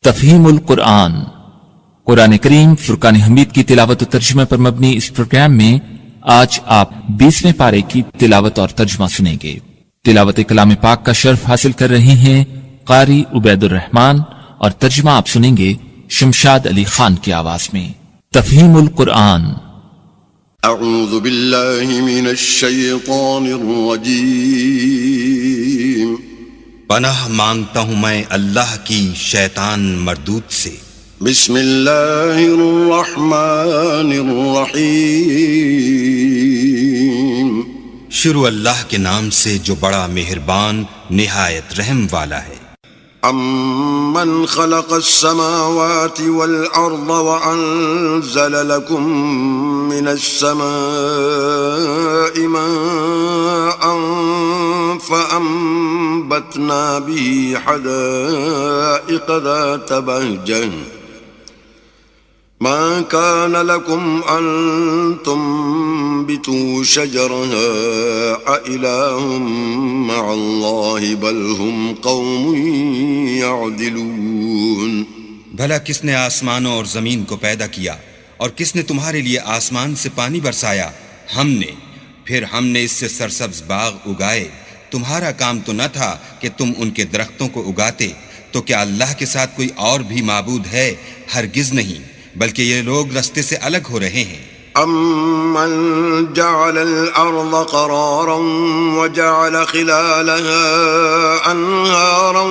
تفہیم القرآن، قرآن کریم فرقان حمید کی تلاوت و ترجمہ پر مبنی اس پروگرام میں آج آپ 20ویں پارے کی تلاوت اور ترجمہ سنیں گے۔ تلاوت کلام پاک کا شرف حاصل کر رہے ہیں قاری عبید الرحمن، اور ترجمہ آپ سنیں گے شمشاد علی خان کی آواز میں۔ تفہیم القرآن۔ اعوذ باللہ من الشیطان الرجیم۔ پناہ مانگتا ہوں میں اللہ کی شیطان مردود سے۔ بسم اللہ الرحمن الرحیم۔ شروع اللہ کے نام سے جو بڑا مہربان نہایت رحم والا ہے۔ امن خلق السماوات والارض وانزل لكم من السماء ماء فانبتنا به حدائق ذات بهجة ما كان لكم أن تنبتوا شجرها أإله مع الله بل هم قوم يعدلون۔ بھلا کس نے آسمانوں اور زمین کو پیدا کیا، اور کس نے تمہارے لیے آسمان سے پانی برسایا؟ ہم نے، پھر ہم نے اس سے سرسبز باغ اگائے۔ تمہارا کام تو نہ تھا کہ تم ان کے درختوں کو اگاتے، تو کیا اللہ کے ساتھ کوئی اور بھی معبود ہے؟ ہرگز نہیں، بلکہ یہ لوگ رستے سے الگ ہو رہے ہیں۔ امن جعل الارض قرارا وجعل خلالها انهارا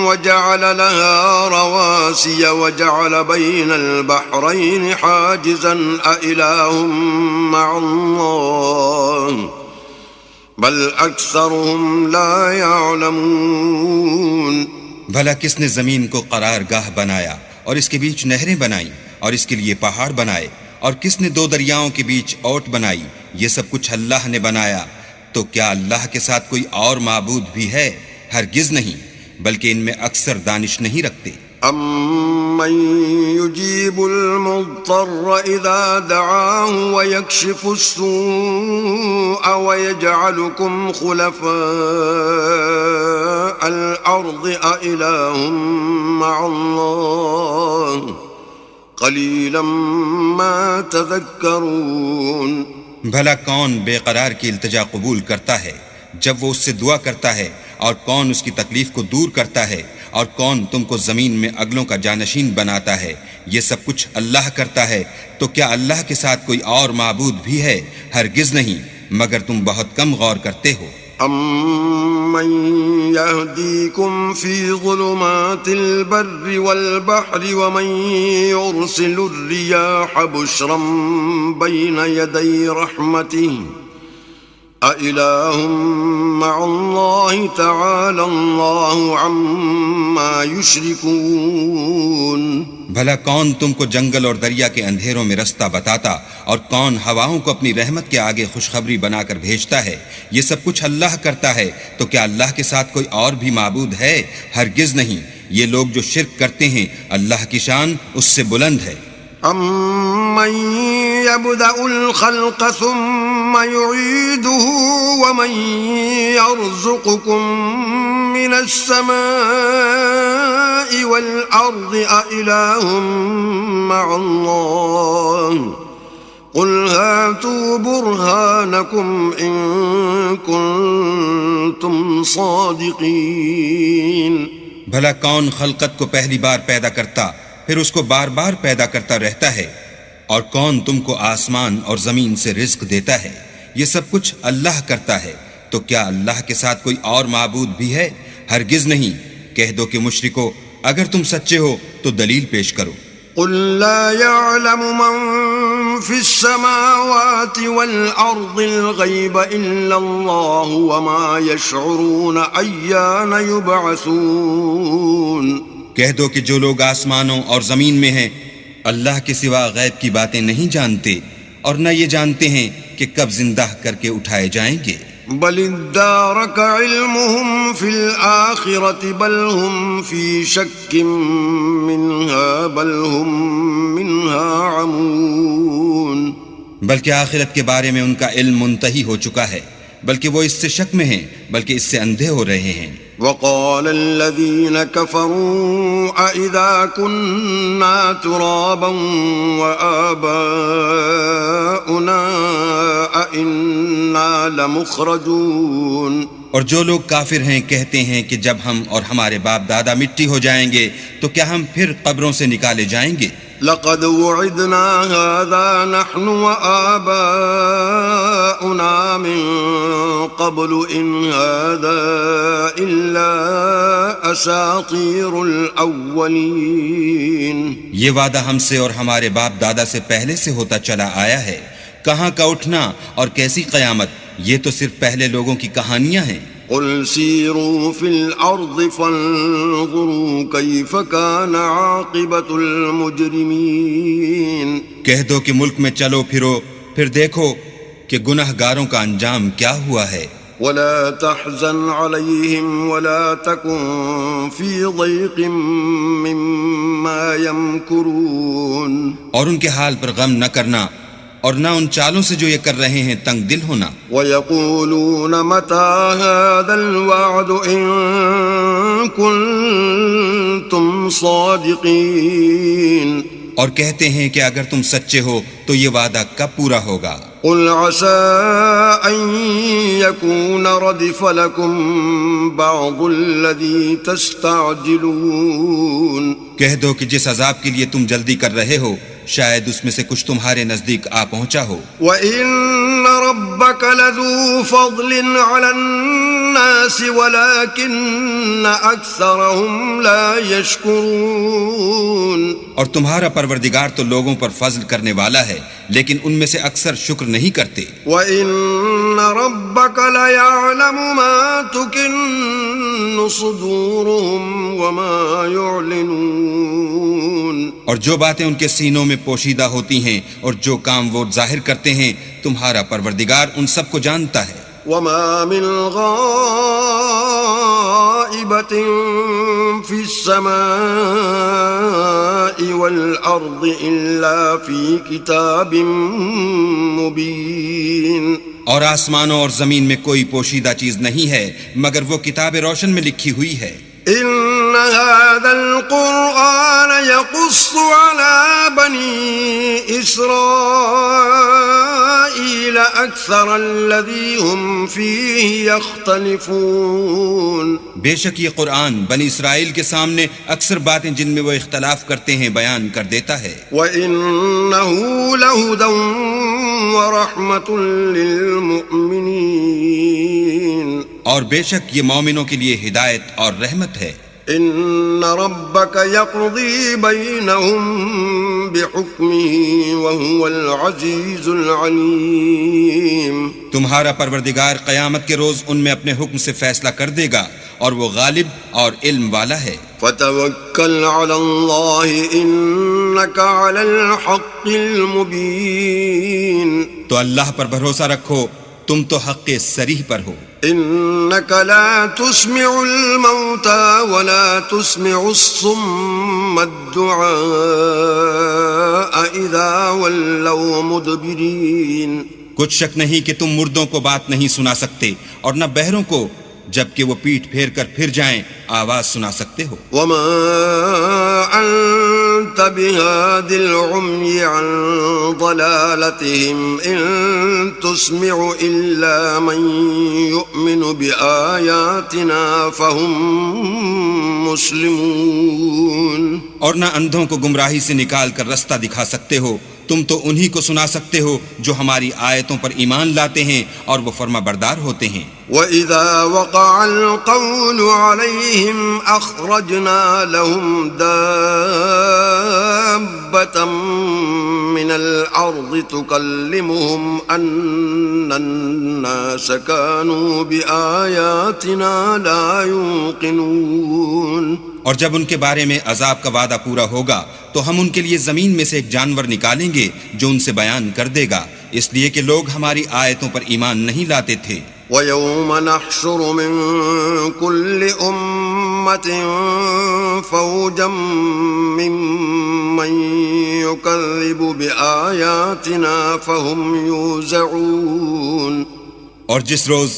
وجعل لها رواسي وجعل بين البحرين حاجزا أإله مع الله بل اکثرهم لا يعلمون۔ بھلا کس نے زمین کو قرار گاہ بنایا اور اس کے بیچ نہریں بنائیں اور اس کے لیے پہاڑ بنائے، اور کس نے دو دریاؤں کے بیچ اوٹ بنائی؟ یہ سب کچھ اللہ نے بنایا، تو کیا اللہ کے ساتھ کوئی اور معبود بھی ہے؟ ہرگز نہیں، بلکہ ان میں اکثر دانش نہیں رکھتے۔ امن يجيب المضطر اذا دعاه ويكشف السوء ويجعلكم خلفاء الارض أإله مع الله قلیلا ما تذکرون۔ بھلا کون بے قرار کی التجا قبول کرتا ہے جب وہ اس سے دعا کرتا ہے، اور کون اس کی تکلیف کو دور کرتا ہے، اور کون تم کو زمین میں اگلوں کا جانشین بناتا ہے؟ یہ سب کچھ اللہ کرتا ہے، تو کیا اللہ کے ساتھ کوئی اور معبود بھی ہے؟ ہرگز نہیں، مگر تم بہت کم غور کرتے ہو۔ امن يهديكم في ظلمات البر والبحر ومن يرسل الرياح بشرا بين يدي رحمته أإله مع الله تعالى الله عما يشركون۔ بھلا کون تم کو جنگل اور دریا کے اندھیروں میں رستہ بتاتا، اور کون ہواؤں کو اپنی رحمت کے آگے خوشخبری بنا کر بھیجتا ہے؟ یہ سب کچھ اللہ کرتا ہے، تو کیا اللہ کے ساتھ کوئی اور بھی معبود ہے؟ ہرگز نہیں، یہ لوگ جو شرک کرتے ہیں اللہ کی شان اس سے بلند ہے۔ امن يبدأ الخلق ثم يعيده ومن يرزقكم من السماء والأرض أإله مع الله قل هاتوا برهانكم إن كنتم صادقين۔ بھلا کون خلقت کو پہلی بار پیدا کرتا پھر اس کو بار بار پیدا کرتا رہتا ہے، اور کون تم کو آسمان اور زمین سے رزق دیتا ہے؟ یہ سب کچھ اللہ کرتا ہے، تو کیا اللہ کے ساتھ کوئی اور معبود بھی ہے؟ ہرگز نہیں۔ کہہ دو کہ مشرکو، اگر تم سچے ہو تو دلیل پیش کرو۔ قل لا يعلم من في السماوات والأرض الغيب إلا الله وما يشعرون أيان يبعثون۔ کہہ دو کہ جو لوگ آسمانوں اور زمین میں ہیں اللہ کے سوا غیب کی باتیں نہیں جانتے، اور نہ یہ جانتے ہیں کہ کب زندہ کر کے اٹھائے جائیں گے۔ بل ادارك علمهم في الآخرة بل هم في شك منها بل هم منها عمون۔ بلکہ آخرت کے بارے میں ان کا علم منتہی ہو چکا ہے، بلکہ وہ اس سے شک میں ہیں، بلکہ اس سے اندھے ہو رہے ہیں۔ وقال الذين كفروا أإذا كنا ترابا وآباؤنا أإنا لمخرجون۔ اور جو لوگ کافر ہیں کہتے ہیں کہ جب ہم اور ہمارے باپ دادا مٹی ہو جائیں گے تو کیا ہم پھر قبروں سے نکالے جائیں گے؟ لقد وعدنا هذا نحن وآباؤنا من قبل إن هذا إلا أساطير الأولين۔ یہ وعدہ ہم سے اور ہمارے باپ دادا سے پہلے سے ہوتا چلا آیا ہے۔ کہاں کا اٹھنا اور کیسی قیامت، یہ تو صرف پہلے لوگوں کی کہانیاں ہیں۔ قل سيروا في الأرض فانظروا كيف كان عاقبة المجرمين۔ کہہ دو کہ ملک میں چلو پھرو، پھر دیکھو کہ گنہگاروں کا انجام کیا ہوا ہے۔ ولا تحزن عليهم ولا تكن في ضيق مما يمكرون۔ اور ان کے حال پر غم نہ کرنا اور نہ ان چالوں سے جو یہ کر رہے ہیں تنگ دل ہونا۔ وَيَقُولُونَ مَتَى هَذَا الْوَعْدُ إِن كُنتُمْ صَادِقِينَ۔ اور کہتے ہیں کہ اگر تم سچے ہو تو یہ وعدہ کب پورا ہوگا؟ قُلْ عَسَىٰ أَن يَكُونَ رَدِفَ لَكُمْ بَعْضُ الَّذِي تَسْتَعْجِلُونَ۔ کہہ دو کہ جس عذاب کے لیے تم جلدی کر رہے ہو شاید اس میں سے کچھ تمہارے نزدیک آ پہنچا ہو۔ وَإِنَّ رَبَّكَ لَذُو فَضْلٍ عَلَى النَّاسِ وَلَكِنَّ أَكْثَرَهُمْ لَا يَشْكُرُونَ۔ اور تمہارا پروردگار تو لوگوں پر فضل کرنے والا ہے لیکن ان میں سے اکثر شکر نہیں کرتے۔ وَإِنَّ رَبَّكَ لَيَعْلَمُ مَا تُكِنُّ صُدُورُهُمْ وَمَا يُعْلِنُونَ۔ اور جو باتیں ان کے سینوں میں پوشیدہ ہوتی ہیں اور جو کام وہ ظاہر کرتے ہیں تمہارا پروردگار ان سب کو جانتا ہے۔ وَمَا مِنْ غَائِبَةٍ فِي السَّمَاءِ وَالْأَرْضِ إِلَّا فِي كِتَابٍ مُبِينٍ۔ اور آسمانوں اور زمین میں کوئی پوشیدہ چیز نہیں ہے مگر وہ کتاب روشن میں لکھی ہوئی ہے۔ إن هذا القرآن يقص على بني إسرائيل أكثر الذي هم فيه يختلفون۔ بے شک یہ قرآن بنی اسرائیل کے سامنے اکثر باتیں جن میں وہ اختلاف کرتے ہیں بیان کر دیتا ہے۔ وَإِنَّهُ لَهُدًى وَرَحْمَةٌ لِّلْمُؤْمِنِينَ۔ اور بے شک یہ مومنوں کے لیے ہدایت اور رحمت ہے۔ إِنَّ رَبَّكَ يَقْضِي بَيْنَهُم بِحُكْمِهِ وَهُوَ الْعَزِيزُ الْعَلِيمُ۔ تمہارا پروردگار قیامت کے روز ان میں اپنے حکم سے فیصلہ کر دے گا اور وہ غالب اور علم والا ہے۔ فَتَوَكَّلْ عَلَى اللَّهِ إِنَّكَ عَلَى الْحَقِّ الْمُبِينِ۔ تو اللہ پر بھروسہ رکھو، تم تو حق صریح پر ہو۔ إِنَّكَ لَا تُسْمِعُ الْمَوْتَى وَلَا تُسْمِعُ الصُّمَّ الدُّعَاءَ إِذَا وَلَّوْا مُدْبِرِينَ۔ کچھ شک نہیں کہ تم مردوں کو بات نہیں سنا سکتے اور نہ بہروں کو جبکہ وہ پیٹھ پھیر کر پھر جائیں آواز سنا سکتے ہو۔ وَمَا أَنتَ بِهَادِ الْعُمْيِ عَنْ ضَلَالَتِهِمْ إِن تُسْمِعُ إِلَّا مَن يُؤْمِنُ بِآيَاتِنَا فَهُم مُسْلِمُونَ۔ اور نہ اندھوں کو گمراہی سے نکال کر رستہ دکھا سکتے ہو، تم تو انہی کو سنا سکتے ہو جو ہماری آیتوں پر ایمان لاتے ہیں اور وہ فرما بردار ہوتے ہیں۔ وَإِذَا وَقَعَ الْقَوْلُ عَلَيْهِمْ أَخْرَجْنَا لَهُمْ دَابَّةً مِّنَ الْأَرْضِ تُكَلِّمُهُمْ أَنَّ النَّاسَ كَانُوا بِآيَاتِنَا لَا يُوقِنُونَ۔ اور جب ان کے بارے میں عذاب کا وعدہ پورا ہوگا تو ہم ان کے لیے زمین میں سے ایک جانور نکالیں گے جو ان سے بیان کر دے گا، اس لیے کہ لوگ ہماری آیتوں پر ایمان نہیں لاتے تھے۔ وَيَوْمَ نَحْشُرُ مِن كُلِّ أُمَّةٍ فَوْجًا مِّمَّن يُكَذِّبُ بِآيَاتِنَا فَهُمْ يُوزَعُونَ۔ اور جس روز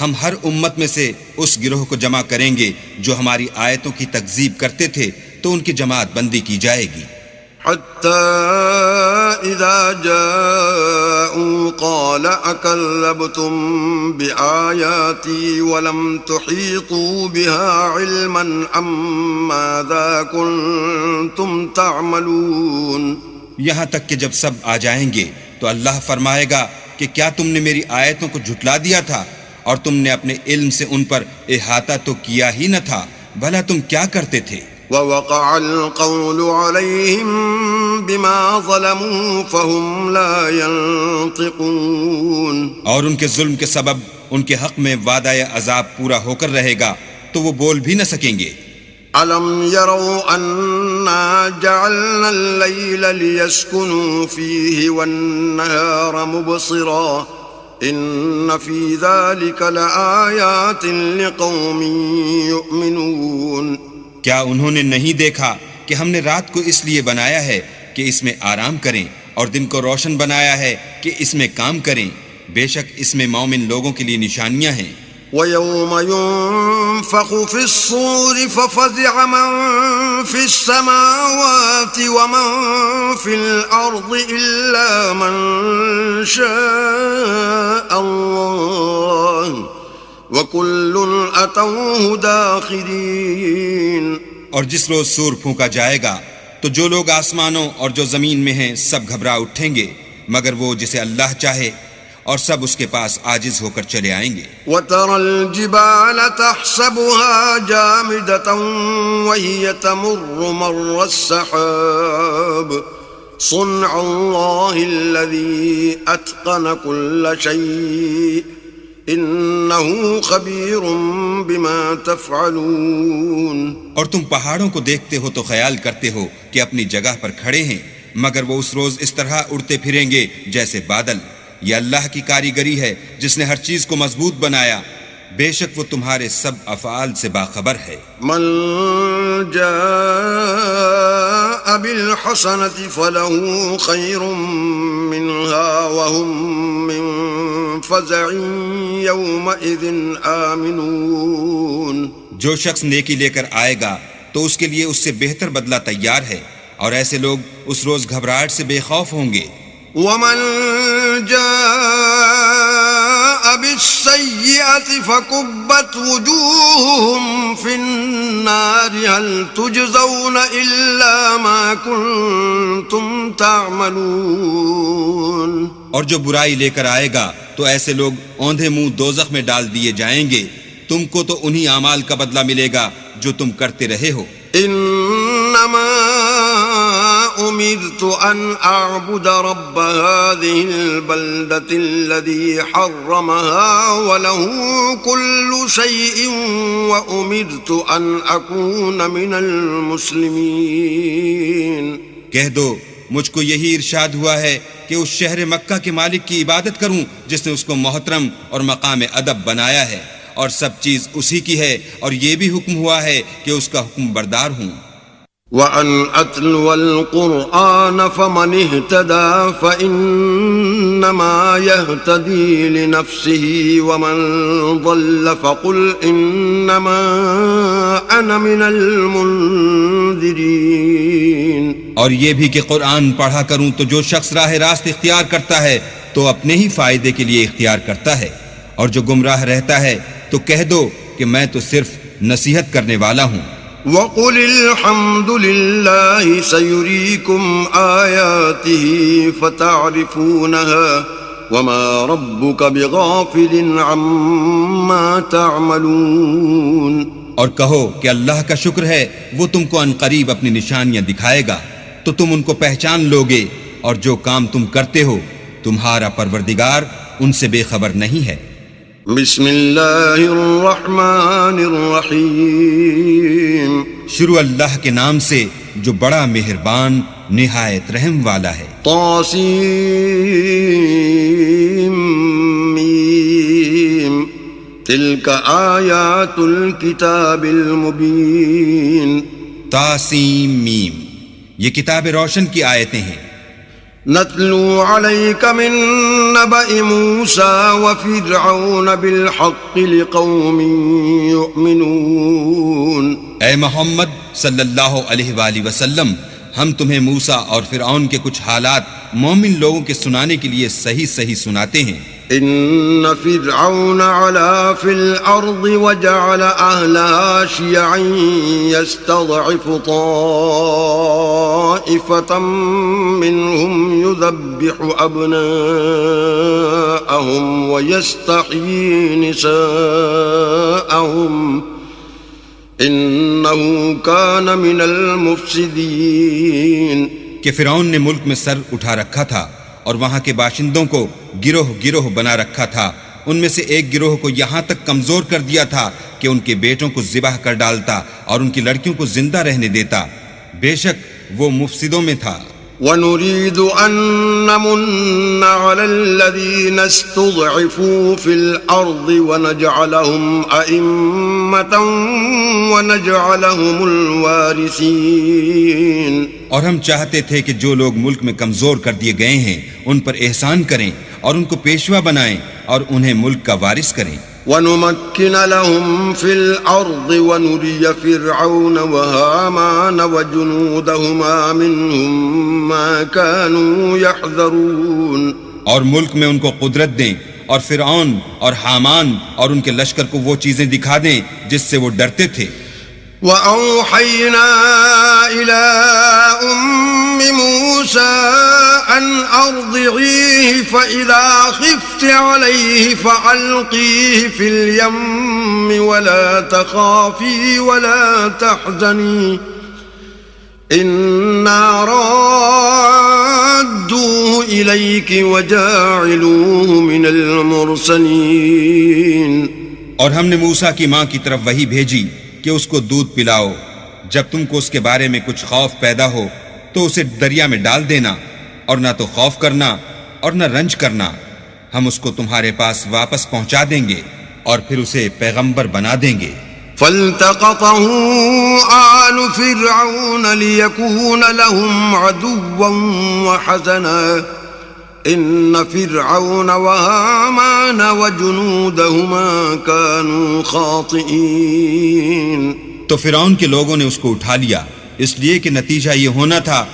ہم ہر امت میں سے اس گروہ کو جمع کریں گے جو ہماری آیتوں کی تکذیب کرتے تھے تو ان کی جماعت بندی کی جائے گی. حتى إذا جاءوا قال أكذبتم بآياتي ولم تحيطوا بها علما أم ماذا كنتم تعملون. یہاں تک کہ جب سب آ جائیں گے تو اللہ فرمائے گا کہ کیا تم نے میری آیتوں کو جھٹلا دیا تھا اور تم نے اپنے علم سے ان پر احاطہ تو کیا ہی نہ تھا، بھلا تم کیا کرتے تھے؟ ووقع القول عليهم بما ظلموا فهم لا ينطقون. اور ان کے ظلم کے سبب ان کے حق میں وعدہ عذاب پورا ہو کر رہے گا تو وہ بول بھی نہ سکیں گے. أَلَمْ يَرَوْا أَنَّا جَعَلْنَا اللَّيْلَ لِيَسْكُنُوا فِيهِ وَالنَّهَارَ مُبْصِرًا إِنَّ فِي ذَلِكَ لَآيَاتٍ لِقَوْمٍ يُؤْمِنُونَ. کیا انہوں نے نہیں دیکھا کہ ہم نے رات کو اس لیے بنایا ہے کہ اس میں آرام کریں اور دن کو روشن بنایا ہے کہ اس میں کام کریں؟ بے شک اس میں مومن لوگوں کے لیے نشانیاں ہیں. وَيَوْمَ يُنفَخُ فِي الصُّورِ فَفَزِعَ مَن فِي السَّمَاوَاتِ وَمَن فِي الْأَرْضِ إِلَّا مَن شَاءَ اللَّهُ وَكُلٌّ أَتَوْهُ دَاخِرِينَ. اور جس روز سور پھونکا جائے گا تو جو لوگ آسمانوں اور جو زمین میں ہیں سب گھبرا اٹھیں گے مگر وہ جسے اللہ چاہے، اور سب اس کے پاس عاجز ہو کر چلے آئیں گے. وَتَرَى الْجِبَالَ تَحْسَبُهَا جَامِدَةً وَهِيَ تَمُرُّ مَرَّ السَّحَابِ صُنْعَ اللَّهِ الَّذِي أَتْقَنَ كُلَّ شَيْءٍ إِنَّهُ خَبِيرٌ بِمَا تَفْعَلُونَ. اور تم پہاڑوں کو دیکھتے ہو تو خیال کرتے ہو کہ اپنی جگہ پر کھڑے ہیں، مگر وہ اس روز اس طرح اڑتے پھریں گے جیسے بادل. یہ اللہ کی کاریگری ہے جس نے ہر چیز کو مضبوط بنایا، بے شک وہ تمہارے سب افعال سے باخبر ہے. من جاء بالحسنة فله خير منها وهم من فزع يومئذ آمنون. جو شخص نیکی لے کر آئے گا تو اس کے لیے اس سے بہتر بدلہ تیار ہے، اور ایسے لوگ اس روز گھبراہٹ سے بے خوف ہوں گے. ومن جاء بالسيئة فكبت وجوههم في النار هل تجزون إلا ما كنتم تعملون. اور جو برائی لے کر آئے گا تو ایسے لوگ اوندھے منہ دوزخ میں ڈال دیے جائیں گے، تم کو تو انہی اعمال کا بدلہ ملے گا جو تم کرتے رہے ہو. انما امرت ان اعبد رب هذه البلدة الذي حرمها وله كل شيء وامرت ان اكون من المسلمين. کہہ دو مجھ کو یہی ارشاد ہوا ہے کہ اس شہر مکہ کے مالک کی عبادت کروں جس نے اس کو محترم اور مقام ادب بنایا ہے، اور سب چیز اسی کی ہے، اور یہ بھی حکم ہوا ہے کہ اس کا حکم بردار ہوں. وَأَنْ أَتْلُوَ الْقُرْآنَ فَمَنِ اهْتَدَى فَإِنَّمَا يَهْتَدِي لِنَفْسِهِ وَمَنْ ضَلَّ فَقُلْ إِنَّمَا أَنَا مِنَ الْمُنذِرِينَ. اور یہ بھی کہ قرآن پڑھا کروں تو جو شخص راہ راست اختیار کرتا ہے تو اپنے ہی فائدے کے لیے اختیار کرتا ہے، اور جو گمراہ رہتا ہے تو کہہ دو کہ میں تو صرف نصیحت کرنے والا ہوں. وَقُلِ الْحَمْدُ لِلَّهِ سَيُرِيكُمْ آيَاتِهِ فَتَعْرِفُونَهَا وَمَا رَبُّكَ بِغَافِلٍ عَمَّا تَعْمَلُونَ. اور کہو کہ اللہ کا شکر ہے وہ تم کو عنقریب اپنی نشانیاں دکھائے گا تو تم ان کو پہچان لوگے، اور جو کام تم کرتے ہو تمہارا پروردگار ان سے بے خبر نہیں ہے. بسم اللہ الرحمن الرحیم. شروع اللہ کے نام سے جو بڑا مہربان نہایت رحم والا ہے. طاسیم میم تلک آیات الکتاب المبین. طاسیم میم یہ کتاب روشن کی آیتیں ہیں. نتلو عليك من نبأ موسى وفرعون بالحق لقوم يؤمنون. اے محمد صلی اللہ علیہ وآلہ وسلم، ہم تمہیں موسیٰ اور فرعون کے کچھ حالات مومن لوگوں کے سنانے کے لیے صحیح صحیح سناتے ہیں. ان فرعون علا فی الارض وجعل اہلها شیعا یستضعف طائفة منهم يذبح ابناءهم ويستحيي نساءهم انه كان من المفسدين. کہ فرعون نے ملک میں سر اٹھا رکھا تھا اور وہاں کے باشندوں کو گروہ گروہ بنا رکھا تھا. ان میں سے ایک گروہ کو یہاں تک کمزور کر دیا تھا کہ ان کے بیٹوں کو ذبح کر ڈالتا اور ان کی لڑکیوں کو زندہ رہنے دیتا. بے شک وہ مفسدوں میں تھا. ونريد أن نمن على الذين استضعفوا في الأرض ونجعلهم أئمة ونجعلهم الوارثين. اور ہم چاہتے تھے کہ جو لوگ ملک میں کمزور کر دیے گئے ہیں ان پر احسان کریں اور ان کو پیشوا بنائیں اور انہیں ملک کا وارث کریں. ونمكن لهم في الأرض ونري فرعون وهامان وجنودهما منهم ما كانوا يحذرون. اور ملک میں ان کو قدرت دیں اور فرعون اور حامان اور ان کے لشکر کو وہ چیزیں دکھا دیں جس سے وہ ڈرتے تھے. وأوحينا إلى أم موسى أن أرضعيه فإذا خفت عليه فألقيه في اليم ولا تخافي ولا تحزني إنا رادوه إليك وجاعلوه من المرسلين. اور ہم نے موسیٰ کی ماں کی طرف وحی بھیجی کہ اس کو دودھ پلاؤ. جب تم کو اس کے بارے میں کچھ خوف پیدا ہو تو اسے دریا میں ڈال دینا اور نہ تو خوف کرنا اور نہ رنج کرنا. ہم اس کو تمہارے پاس واپس پہنچا دیں گے اور پھر اسے پیغمبر بنا دیں گے. فالتقطه آل فرعون ليكون لهم عدوا وحزنا إن فرعون وهامان وجنودهما كانوا خاطئين. تو فرعون کے لوگوں نے اس کو اٹھا لیا اس لیے کہ نتیجہ یہ ہونا تھا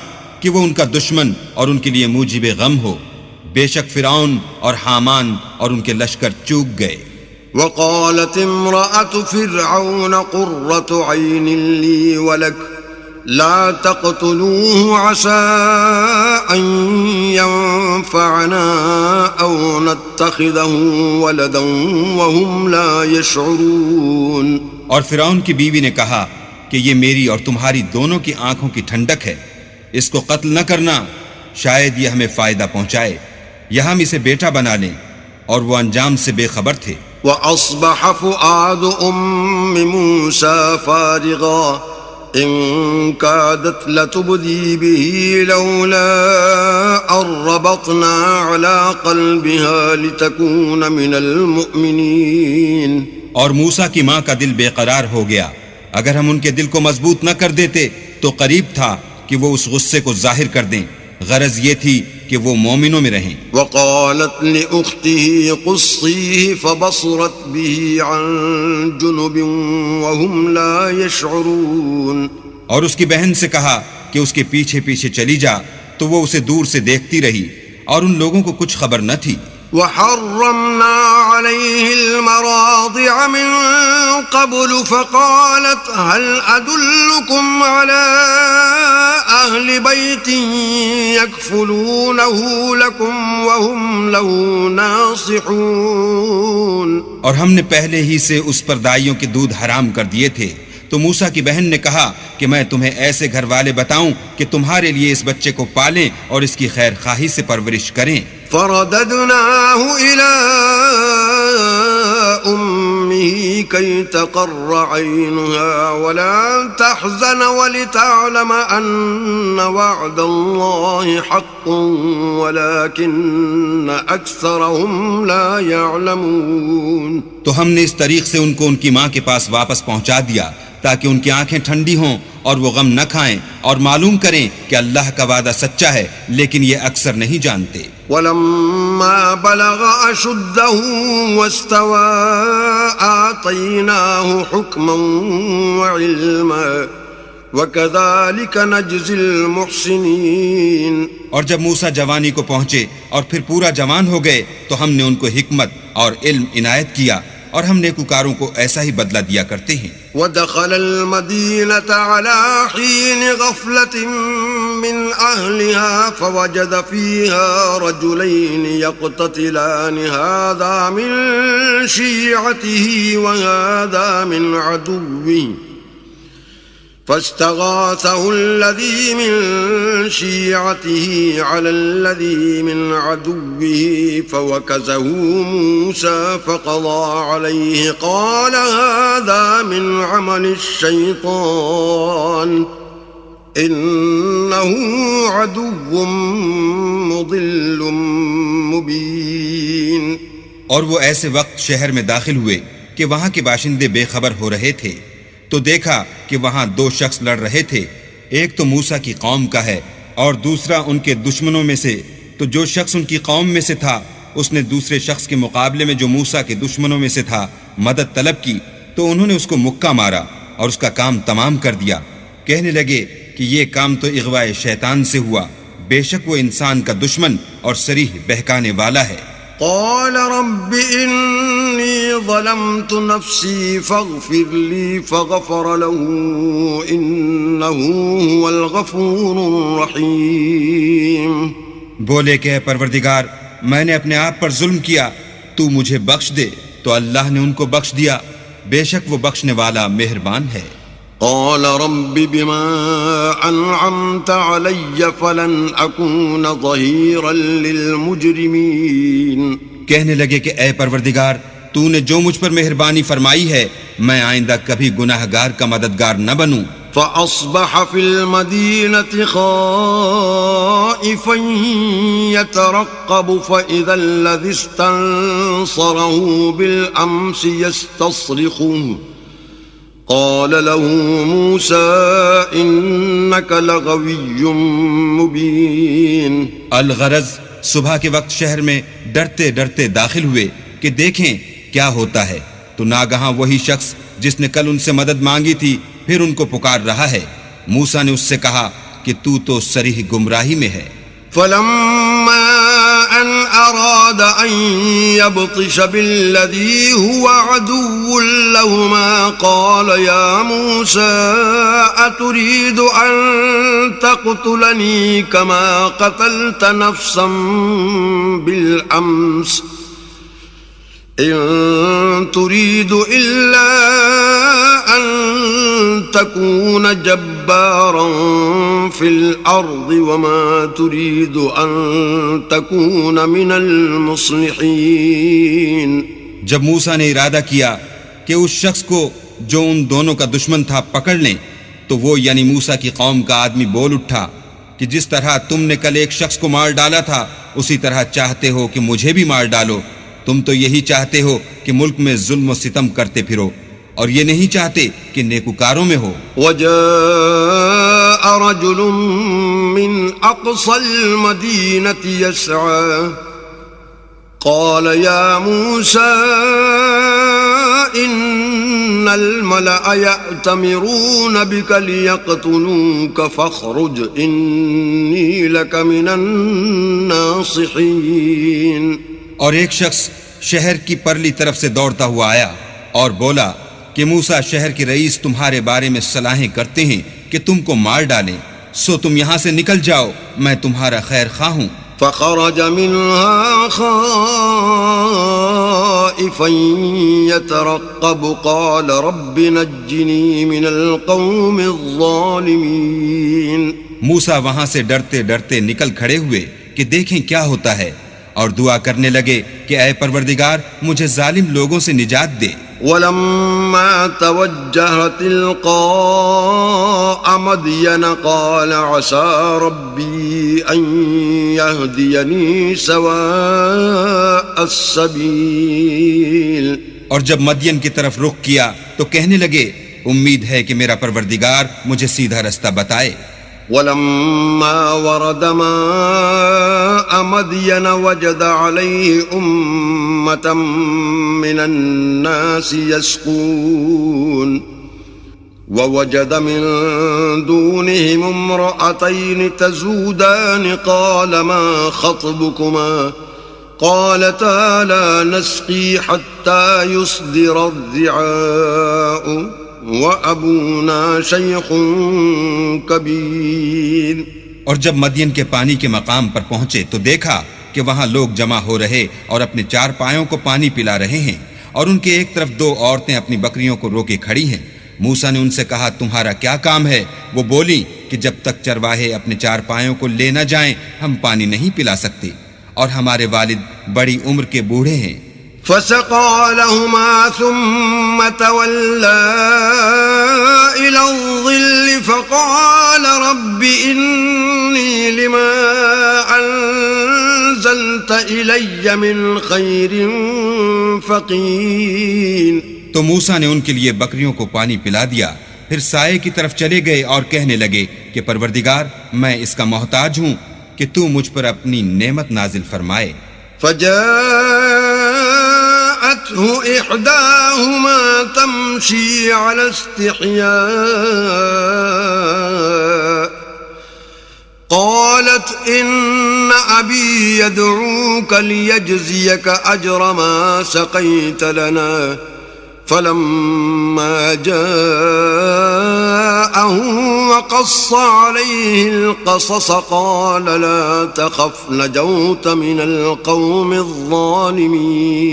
کہ وہ ان کا دشمن اور ان کے لیے موجب غم ہو. بے شک فرعون اور حامان اور ان کے لشکر چوک گئے. وقالت امرأة فرعون قرة عين لي ولك لا تقتلوه عسى أن ينفعنا أو نتخذه ولدا وهم لا يشعرون. اور فرعون کی بیوی نے کہا کہ یہ میری اور تمہاری دونوں کی آنکھوں کی ٹھنڈک ہے، اس کو قتل نہ کرنا، شاید یہ ہمیں فائدہ پہنچائے یا ہم اسے بیٹا بنا لیں. اور وہ انجام سے بے خبر تھے. وأصبح فؤاد أم موسى فارغا إن كادت لتبدي به لولا أن ربطنا على قلبها لتكون من المؤمنين. اور موسیٰ کی ماں کا دل بے قرار ہو گیا. اگر ہم ان کے دل کو مضبوط نہ کر دیتے تو قریب تھا کہ وہ اس غصے کو ظاہر کر دیں. غرض یہ تھی کہ وہ مومنوں میں رہیں. وقالت لأخته قصيه فبصرت به عن جنب وهم لا يشعرون. اور اس کی بہن سے کہا کہ اس کے پیچھے پیچھے چلی جا تو وہ اسے دور سے دیکھتی رہی اور ان لوگوں کو کچھ خبر نہ تھی. وحرمنا عليه المراضع من قبل فقالت هل أدلكم على أهل بيت يكفلونه لكم وهم له ناصحون. اور ہم نے پہلے ہی سے اس پر دائیوں کے دودھ حرام کر دیے تھے. تو موسیٰ کی بہن نے کہا کہ میں تمہیں ایسے گھر والے بتاؤں کہ تمہارے لیے اس بچے کو پالیں اور اس کی خیر خواہی سے پرورش کریں. فرددناه إلى أم أمه كي تقر عينها ولا تحزن ولتعلم أن وعد الله حق ولكن أكثرهم لا يعلمون. تو ہم نے اس طریق سے ان کو ان کی ماں کے پاس واپس پہنچا دیا تاکہ ان کی آنکھیں ٹھنڈی ہوں اور وہ غم نہ کھائیں اور معلوم کریں کہ اللہ کا وعدہ سچا ہے، لیکن یہ اکثر نہیں جانتے. ولما بلغ أشده واستوى آتيناه حكما وعلما وكذلك نجزي المحسنين. اور جب موسیٰ جوانی کو پہنچے اور پھر پورا جوان ہو گئے تو ہم نے ان کو حکمت اور علم عنایت کیا اور ہم نیکوکاروں کو ایسا ہی بدلہ دیا کرتے ہیں. ودخل المدينة على حين غفلة من أهلها فوجد فيها رجلين يقتتلان هذا من شيعته وهذا من عدوه فاستغاثه الذي من شيعته على الذي من عدوه فوكزه موسى فقضى عليه قال هذا من عمل الشيطان إنه عدو مضل مبين. اور وہ ایسے وقت شہر میں داخل ہوئے کہ وہاں کے باشندے بے خبر ہو رہے تھے تو دیکھا کہ وہاں دو شخص لڑ رہے تھے، ایک تو موسیٰ کی قوم کا ہے اور دوسرا ان کے دشمنوں میں سے. تو جو شخص ان کی قوم میں سے تھا اس نے دوسرے شخص کے مقابلے میں جو موسیٰ کے دشمنوں میں سے تھا مدد طلب کی تو انہوں نے اس کو مکہ مارا اور اس کا کام تمام کر دیا. کہنے لگے کہ یہ کام تو اغوائے شیطان سے ہوا، بے شک وہ انسان کا دشمن اور صریح بہکانے والا ہے. قال رب إني ظلمت نفسي فاغفر لي فغفر له إنه هو الغفور الرحيم. بولے کہ اے پروردگار میں نے اپنے آپ پر ظلم کیا، تو مجھے بخش دے. تو اللہ نے ان کو بخش دیا، بے شک وہ بخشنے والا مہربان ہے. قال رب بما أنعمت علي فلن أكون ظهيرا للمجرمين. کہنے لگے کہ اے پروردگار تو نے جو مجھ پر مہربانی فرمائی ہے میں آئندہ کبھی گناہگار کا مددگار نہ بنوں. فأصبح في المدينة خائفا يترقب فإذا الذي استنصره بالأمس يستصرخه قال له موسى إنك لغوي مبين. الغرض صبح کے وقت شہر میں ڈرتے ڈرتے داخل ہوئے کہ دیکھیں کیا ہوتا ہے تو ناگہاں وہی شخص جس نے کل ان سے مدد مانگی تھی پھر ان کو پکار رہا ہے. موسیٰ نے اس سے کہا کہ تو صریح گمراہی میں ہے. فلما أن أراد أن يبطش بالذي هو عدو لهما قال يا موسى أتريد أن تقتلني كما قتلت نفسا بالأمس إن تريد إلا أن تكون جبارا في الأرض وما تريد أن تكون من المصلحين. جب موسیٰ نے ارادہ کیا کہ اس شخص کو جو ان دونوں کا دشمن تھا پکڑ لیں تو وہ یعنی موسیٰ کی قوم کا آدمی بول اٹھا کہ جس طرح تم نے کل ایک شخص کو مار ڈالا تھا اسی طرح چاہتے ہو کہ مجھے بھی مار ڈالو. تم تو یہی چاہتے ہو کہ ملک میں ظلم و ستم کرتے پھرو اور یہ نہیں چاہتے کہ نیکوکاروں میں ہو. وجاء رجل من أقصى المدينة يسعى قال يا موسى إن الملأ يأتمرون بك ليقتلوك فاخرج إني لك من الناصحين. اور ایک شخص شہر کی پرلی طرف سے دوڑتا ہوا آیا اور بولا کہ موسیٰ شہر کے رئیس تمہارے بارے میں صلاحیں کرتے ہیں کہ تم کو مار ڈالیں، سو تم یہاں سے نکل جاؤ، میں تمہارا خیر خواہ ہوں. فخرج منها خائفا يترقب قال رب نجني من القوم الظالمين. موسیٰ وہاں سے ڈرتے ڈرتے نکل کھڑے ہوئے کہ دیکھیں کیا ہوتا ہے اور دعا کرنے لگے کہ اے پروردگار مجھے ظالم لوگوں سے نجات دے. ولما توجه تلقاء مدين قال عسى ربي أن يهديني سواء السبيل. اور جب مدین کی طرف رخ کیا تو کہنے لگے امید ہے کہ میرا پروردگار مجھے سیدھا رستہ بتائے. ولما ورد ماء مدين وجد عليه أمة من الناس يسقون ووجد من دونهم امرأتين تزودان قال ما خطبكما قالتا لا نسقي حتى يصدر الرعاء وَأَبُونَا شَيْخٌ كَبِيرٌ. اور جب مدین کے پانی کے مقام پر پہنچے تو دیکھا کہ وہاں لوگ جمع ہو رہے اور اپنے چار پایوں کو پانی پلا رہے ہیں اور ان کے ایک طرف دو عورتیں اپنی بکریوں کو روکے کھڑی ہیں. موسیٰ نے ان سے کہا تمہارا کیا کام ہے؟ وہ بولی کہ جب تک چرواہے اپنے چار پایوں کو لے نہ جائیں ہم پانی نہیں پلا سکتے اور ہمارے والد بڑی عمر کے بوڑھے ہیں. فسقى لهما ثم تولى إلى الظل فقال رب إني لما أنزلت إلي من خير فقير. تو موسیٰ نے ان کے لیے بکریوں کو پانی پلا دیا، پھر سائے کی طرف چلے گئے اور کہنے لگے کہ پروردگار میں اس کا محتاج ہوں کہ تو مجھ پر اپنی نعمت نازل فرمائے. فجاءته إحداهما تمشي على استحياء قالت إن أبي يدعوك ليجزيك أجر ما سقيت لنا فلما جاءه وقص عليه القصص قال لا تخف نجوت من القوم الظالمين.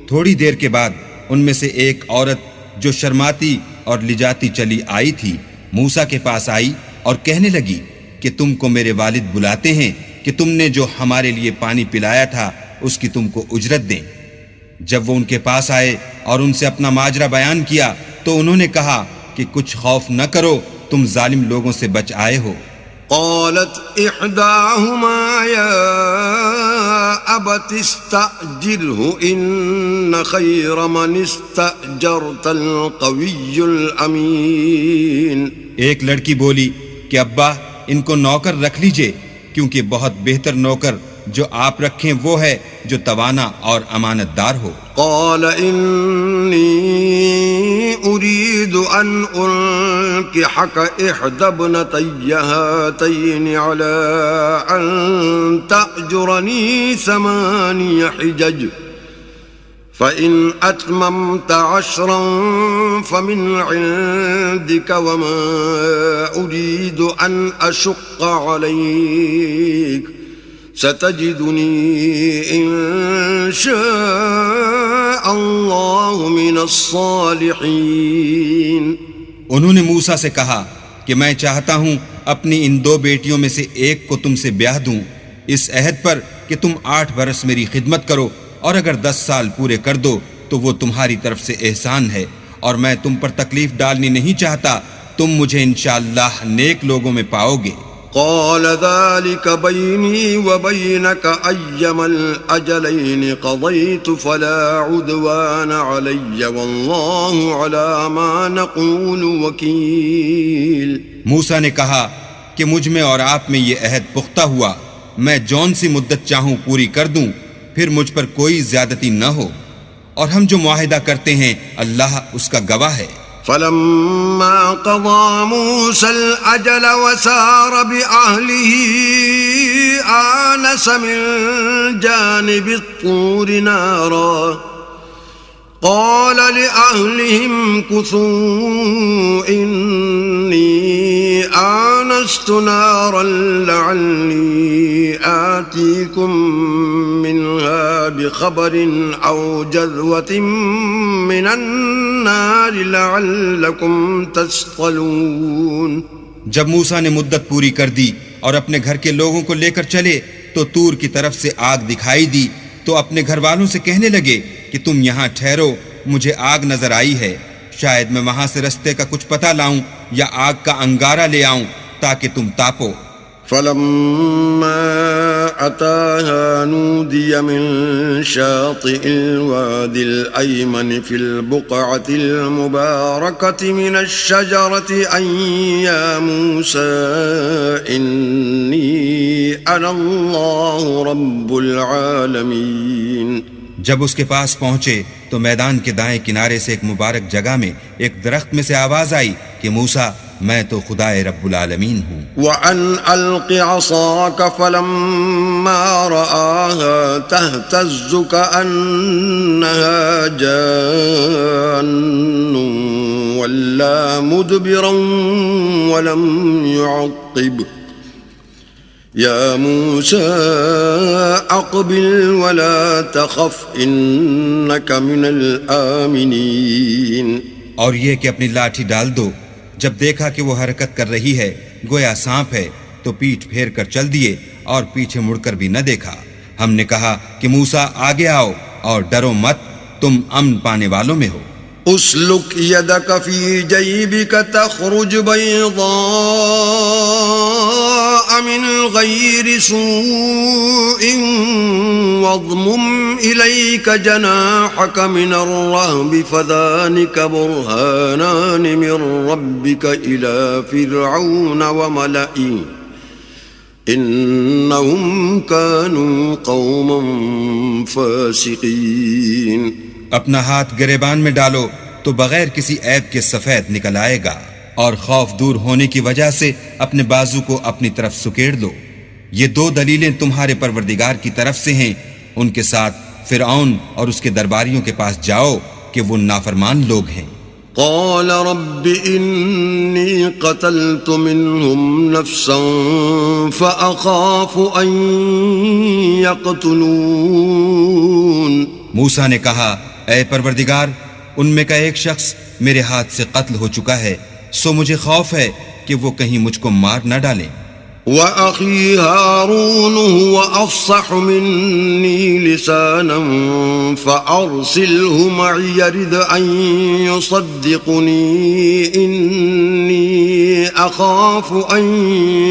تھوڑی دیر کے بعد ان میں سے ایک عورت جو شرماتی اور لجاتی چلی آئی تھی موسیٰ کے پاس آئی اور کہنے لگی کہ تم کو میرے والد بلاتے ہیں کہ تم نے جو ہمارے لیے پانی پلایا تھا اس کی تم کو اجرت دیں. جب وہ ان کے پاس آئے اور ان سے اپنا ماجرا بیان کیا تو انہوں نے کہا کہ کچھ خوف نہ کرو، تم ظالم لوگوں سے بچ آئے ہو. قالت احداهما يا ابت استأجره ان خير من استأجرت القوي الامين. ایک لڑکی بولی کہ ابا ان کو نوکر رکھ لیجئے کیونکہ بہت بہتر نوکر جو آپ رکھیں وہ ہے جو توانا اور امانت دار ہو. قال انی اريد ان انكحك احدى ابنتي هاتين على ان تأجرني 8 حجج فإن أتممت 10 فمن عندك وما أريد أن أشق عليك ستجدني إن شاء الله من الصالحين. انہوں نے موسیٰ سے کہا کہ میں چاہتا ہوں اپنی ان 2 بیٹیوں میں سے ایک کو تم سے بیاہ دوں اس عہد پر کہ تم 8 برس میری خدمت کرو اور اگر 10 سال پورے کر دو تو وہ تمہاری طرف سے احسان ہے اور میں تم پر تکلیف ڈالنی نہیں چاہتا، تم مجھے انشاءاللہ نیک لوگوں میں پاؤ گے. قال ذلك بيني وبينك أيما الأجلين قضيت فلا عدوان علي والله على ما نقول وكيل. موسیٰ نے کہا کہ مجھ میں اور آپ میں یہ عہد پختہ ہوا، میں جون سی مدت چاہوں پوری کر دوں، پھر مجھ پر کوئی زیادتی نہ ہو، اور ہم جو معاہدہ کرتے ہیں اللہ اس کا گواہ ہے. فلما قضى موسى الأجل وسار بأهله آنس من جانب الطور نارا قال لأهلهم كثوا إني آنست نارا لعلي آتيكم منها بخبر أو جذوة من النار لعلكم تصطلون. جب موسیٰ نے مدت پوری کر دی اور اپنے گھر کے لوگوں کو لے کر چلے تو طور کی طرف سے آگ دکھائی دی تو اپنے گھر والوں سے کہنے لگے کہ تم یہاں ٹھہرو مجھے آگ نظر آئی ہے، شاید میں وہاں سے رستے کا کچھ پتہ لاؤں یا آگ کا انگارہ لے آؤں تاکہ تم تاپو۔ فلما أتاها نودي من شاطئ الوادي الأيمن في البقعة المباركة من الشجرة أن يا موسى إني أنا الله رب العالمين۔ جب اس کے پاس پہنچے تو میدان کے دائیں کنارے سے ایک مبارک جگہ میں ایک درخت میں سے آواز آئی کہ موسیٰ میں تو خدائے رب العالمین ہوں۔ وَأَنْ أَلْقِ عَصَاكَ فَلَمَّا رَآهَا تَهْتَزُّ كَأَنَّهَا جَانٌّ وَلَّا مُدْبِرًا وَلَمْ يُعَقِّبْ يَا مُوسَى أَقْبِلْ وَلَا تَخَفْ إِنَّكَ مِنَ الْآمِنِينَ۔ اور یہ کہ اپنی لاٹھی ڈال دو۔ جب دیکھا کہ وہ حرکت کر رہی ہے گویا سانپ ہے تو پیٹھ پھیر کر چل دیے اور پیچھے مڑ کر بھی نہ دیکھا۔ ہم نے کہا کہ موسیٰ آگے آؤ اور ڈرو مت، تم امن پانے والوں میں ہو۔ اسلک یدک فی جیبک تخرج بیضاء من غیر سوء واضمم الیک جناحک من الرہب فذلک برہانان من ربک الی فرعون وملئہ انہم کانوا قوما فاسقین۔ اپنا ہاتھ گریبان میں ڈالو تو بغیر کسی عیب کے سفید نکل آئے گا، اور خوف دور ہونے کی وجہ سے اپنے بازو کو اپنی طرف سکیڑ دو۔ یہ دو دلیلیں تمہارے پروردگار کی طرف سے ہیں، ان کے ساتھ فرعون اور اس کے درباریوں کے پاس جاؤ کہ وہ نافرمان لوگ ہیں۔ قال رب انی قتلت منهم نفسا فأخاف ان يقتلون۔ موسیٰ نے کہا اے پروردگار ان میں کا ایک شخص میرے ہاتھ سے قتل ہو چکا ہے، سو مجھے خوف ہے کہ وہ کہیں مجھ کو مار نہ ڈالیں۔ وَأَخِي هَارُونُ هُوَ أَفْصَحُ مِنِّي لِسَانًا فَأَرْسِلْهُ مَعِيَ رِدْ أَن يُصَدِّقُنِي إِنِّي أَخَافُ أَن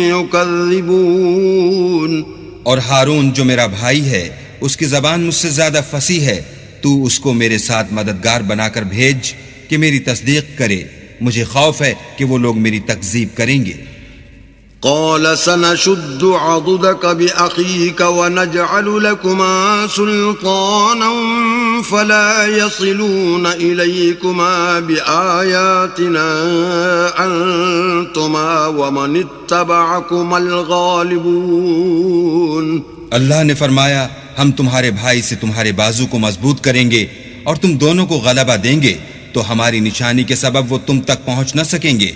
يُكَذِّبُونِ۔ اور ہارون جو میرا بھائی ہے اس کی زبان مجھ سے زیادہ فصیح ہے، تو اس کو میرے ساتھ مددگار بنا کر بھیج کہ میری تصدیق کرے، مجھے خوف ہے کہ وہ لوگ میری تکذیب کریں گے۔ قال سنشد عضدك بأخيك ونجعل لكما سلطانا فلا يصلون إليكما بآياتنا أنتما ومن اتبعكما الغالبون۔ اللہ نے فرمایا ہم تمہارے بھائی سے تمہارے بازو کو مضبوط کریں گے اور تم دونوں کو غلبہ دیں گے، تو ہماری نشانی کے سبب وہ تم تک پہنچ نہ سکیں گے،